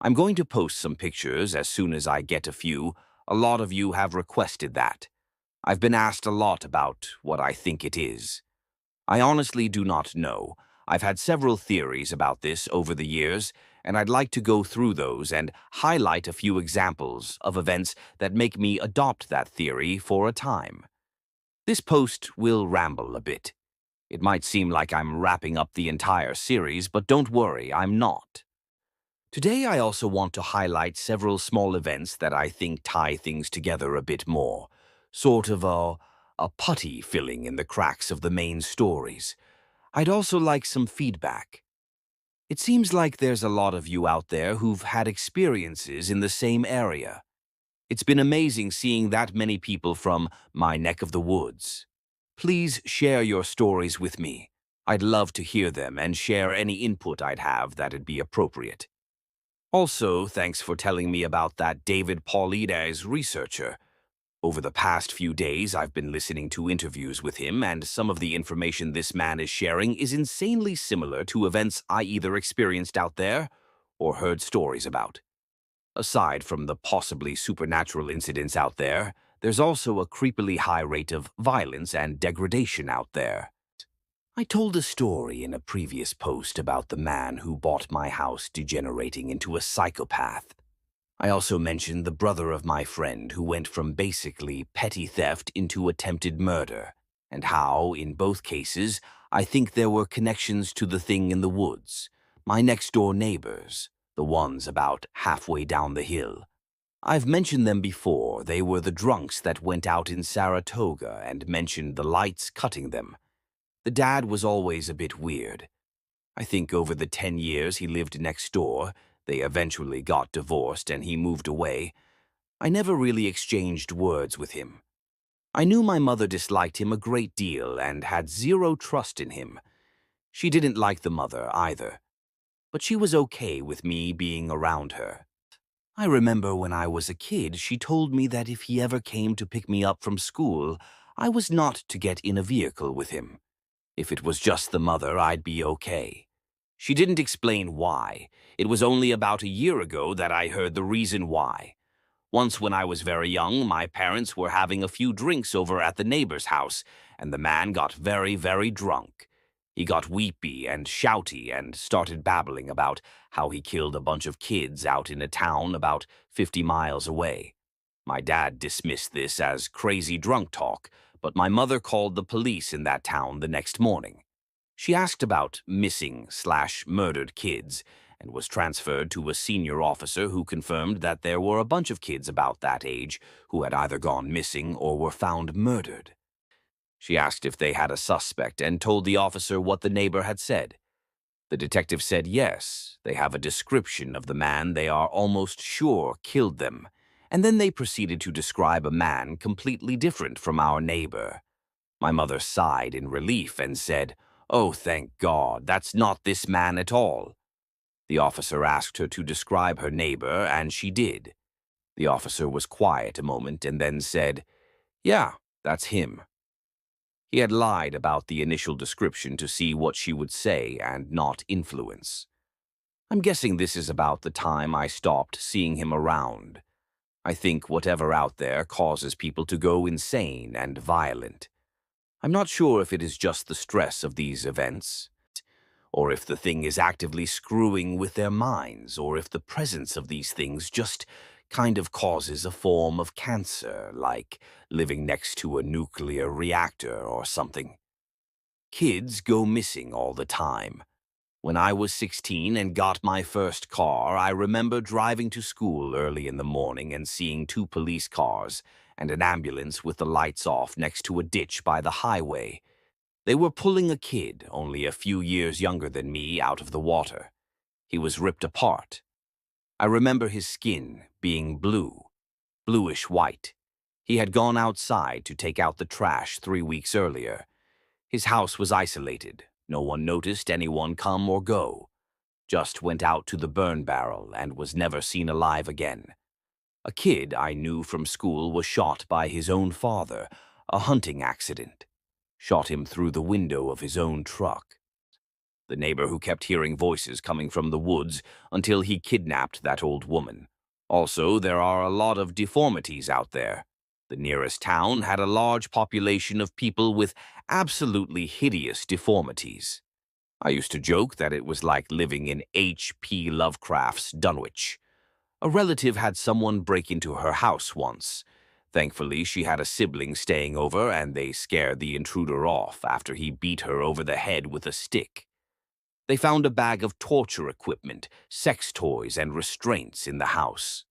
I'm going to post some pictures as soon as I get a few. A lot of you have requested that. I've been asked a lot about what I think it is. I honestly do not know. I've had several theories about this over the years, and I'd like to go through those and highlight a few examples of events that make me adopt that theory for a time. This post will ramble a bit. It might seem like I'm wrapping up the entire series, but don't worry, I'm not. Today I also want to highlight several small events that I think tie things together a bit more, sort of a putty filling in the cracks of the main stories. I'd also like some feedback. It seems like there's a lot of you out there who've had experiences in the same area. It's been amazing seeing that many people from my neck of the woods. Please share your stories with me. I'd love to hear them and share any input I'd have that'd be appropriate. Also, thanks for telling me about that David Paulides researcher. Over the past few days, I've been listening to interviews with him, and some of the information this man is sharing is insanely similar to events I either experienced out there or heard stories about. Aside from the possibly supernatural incidents out there, there's also a creepily high rate of violence and degradation out there. I told a story in a previous post about the man who bought my house degenerating into a psychopath. I also mentioned the brother of my friend who went from basically petty theft into attempted murder, and how, in both cases, I think there were connections to the thing in the woods, my next-door neighbors. the ones about halfway down the hill. I've mentioned them before. They were the drunks that went out in Saratoga and mentioned the lights cutting them. The dad was always a bit weird. I think over the 10 years he lived next door, they eventually got divorced and he moved away. I never really exchanged words with him. I knew my mother disliked him a great deal and had zero trust in him. She didn't like the mother either, but she was okay with me being around her. I remember when I was a kid, she told me that if he ever came to pick me up from school, I was not to get in a vehicle with him. If it was just the mother, I'd be okay. She didn't explain why. It was only about a year ago that I heard the reason why. Once when I was very young, my parents were having a few drinks over at the neighbor's house, and the man got very, very drunk. He got weepy and shouty and started babbling about how he killed a bunch of kids out in a town about 50 miles away. My dad dismissed this as crazy drunk talk, but my mother called the police in that town the next morning. She asked about missing/murdered kids and was transferred to a senior officer who confirmed that there were a bunch of kids about that age who had either gone missing or were found murdered. She asked if they had a suspect and told the officer what the neighbor had said. The detective said yes, they have a description of the man they are almost sure killed them, and then they proceeded to describe a man completely different from our neighbor. My mother sighed in relief and said, "Oh, thank God, that's not this man at all." The officer asked her to describe her neighbor, and she did. The officer was quiet a moment and then said, "Yeah, that's him." He had lied about the initial description to see what she would say and not influence. I'm guessing this is about the time I stopped seeing him around. I think whatever out there causes people to go insane and violent. I'm not sure if it is just the stress of these events, or if the thing is actively screwing with their minds, or if the presence of these things just kind of causes a form of cancer, like living next to a nuclear reactor or something. Kids go missing all the time. When I was 16 and got my first car, I remember driving to school early in the morning and seeing 2 police cars and an ambulance with the lights off next to a ditch by the highway. They were pulling a kid, only a few years younger than me, out of the water. He was ripped apart. I remember his skin being blue, bluish white. He had gone outside to take out the trash 3 weeks earlier. His house was isolated. No one noticed anyone come or go. Just went out to the burn barrel and was never seen alive again. A kid I knew from school was shot by his own father, a hunting accident. Shot him through the window of his own truck. The neighbor who kept hearing voices coming from the woods until he kidnapped that old woman. Also, there are a lot of deformities out there. The nearest town had a large population of people with absolutely hideous deformities. I used to joke that it was like living in H.P. Lovecraft's Dunwich. A relative had someone break into her house once. Thankfully, she had a sibling staying over, and they scared the intruder off after he beat her over the head with a stick. They found a bag of torture equipment, sex toys, and restraints in the house.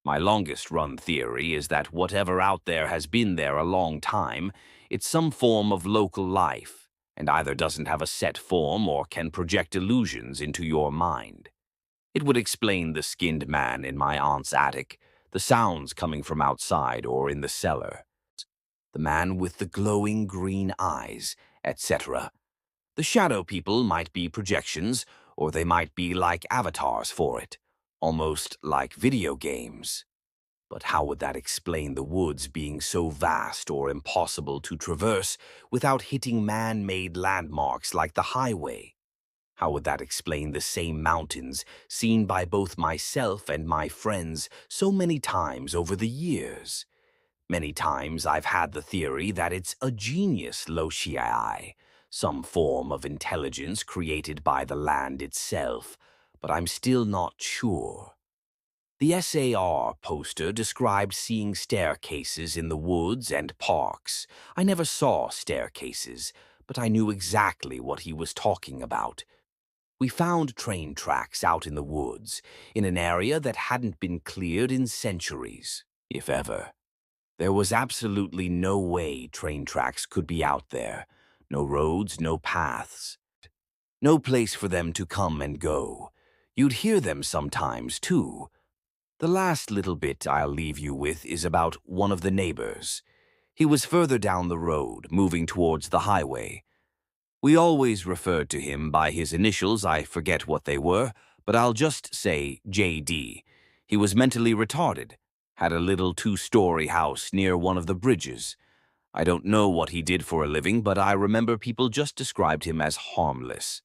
My longest-run theory is that whatever out there has been there a long time, it's some form of local life, and either doesn't have a set form or can project illusions into your mind. It would explain the skinned man in my aunt's attic, the sounds coming from outside or in the cellar, the man with the glowing green eyes, etc. The shadow people might be projections, or they might be like avatars for it, almost like video games. But how would that explain the woods being so vast or impossible to traverse without hitting man-made landmarks like the highway? How would that explain the same mountains seen by both myself and my friends so many times over the years? Many times I've had the theory that it's a genius loci, some form of intelligence created by the land itself, but I'm still not sure. The SAR poster described seeing staircases in the woods and parks. I never saw staircases, but I knew exactly what he was talking about. We found train tracks out in the woods, in an area that hadn't been cleared in centuries, if ever. There was absolutely no way train tracks could be out there. No roads, no paths. No place for them to come and go. You'd hear them sometimes, too. The last little bit I'll leave you with is about one of the neighbors. He was further down the road, moving towards the highway. We always referred to him by his initials. I forget what they were, but I'll just say JD. He was mentally retarded, had a little two-story house near one of the bridges. I don't know what he did for a living, but I remember people just described him as harmless.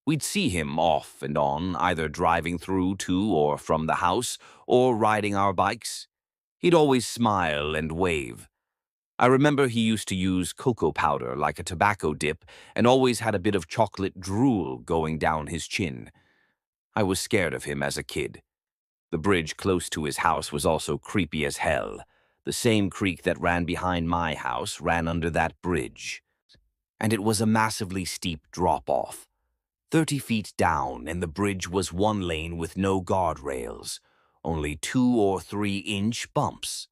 We'd see him off and on, either driving through to or from the house, or riding our bikes. He'd always smile and wave. I remember he used to use cocoa powder like a tobacco dip and always had a bit of chocolate drool going down his chin. I was scared of him as a kid. The bridge close to his house was also creepy as hell. The same creek that ran behind my house ran under that bridge. And it was a massively steep drop-off. 30 feet down, and the bridge was one lane with no guardrails, only 2 or 3-inch bumps.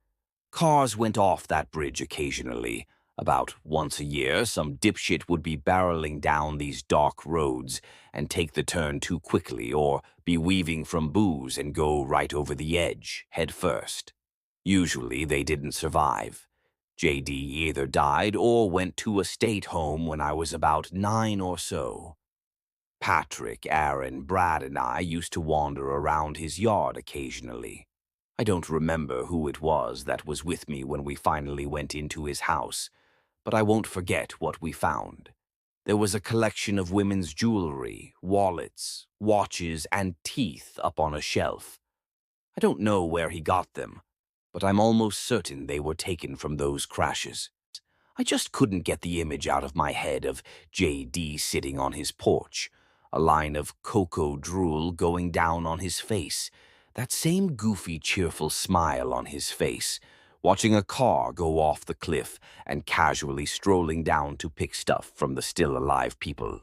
Cars went off that bridge occasionally. About once a year, some dipshit would be barreling down these dark roads and take the turn too quickly, or be weaving from booze and go right over the edge, head first. Usually they didn't survive. JD either died or went to a state home when I was about 9 or so. Patrick, Aaron, Brad, and I used to wander around his yard occasionally. I don't remember who it was that was with me when we finally went into his house, but I won't forget what we found. There was a collection of women's jewelry, wallets, watches, and teeth up on a shelf. I don't know where he got them, but I'm almost certain they were taken from those crashes. I just couldn't get the image out of my head of JD sitting on his porch, a line of cocoa drool going down on his face, that same goofy, cheerful smile on his face, watching a car go off the cliff and casually strolling down to pick stuff from the still alive people.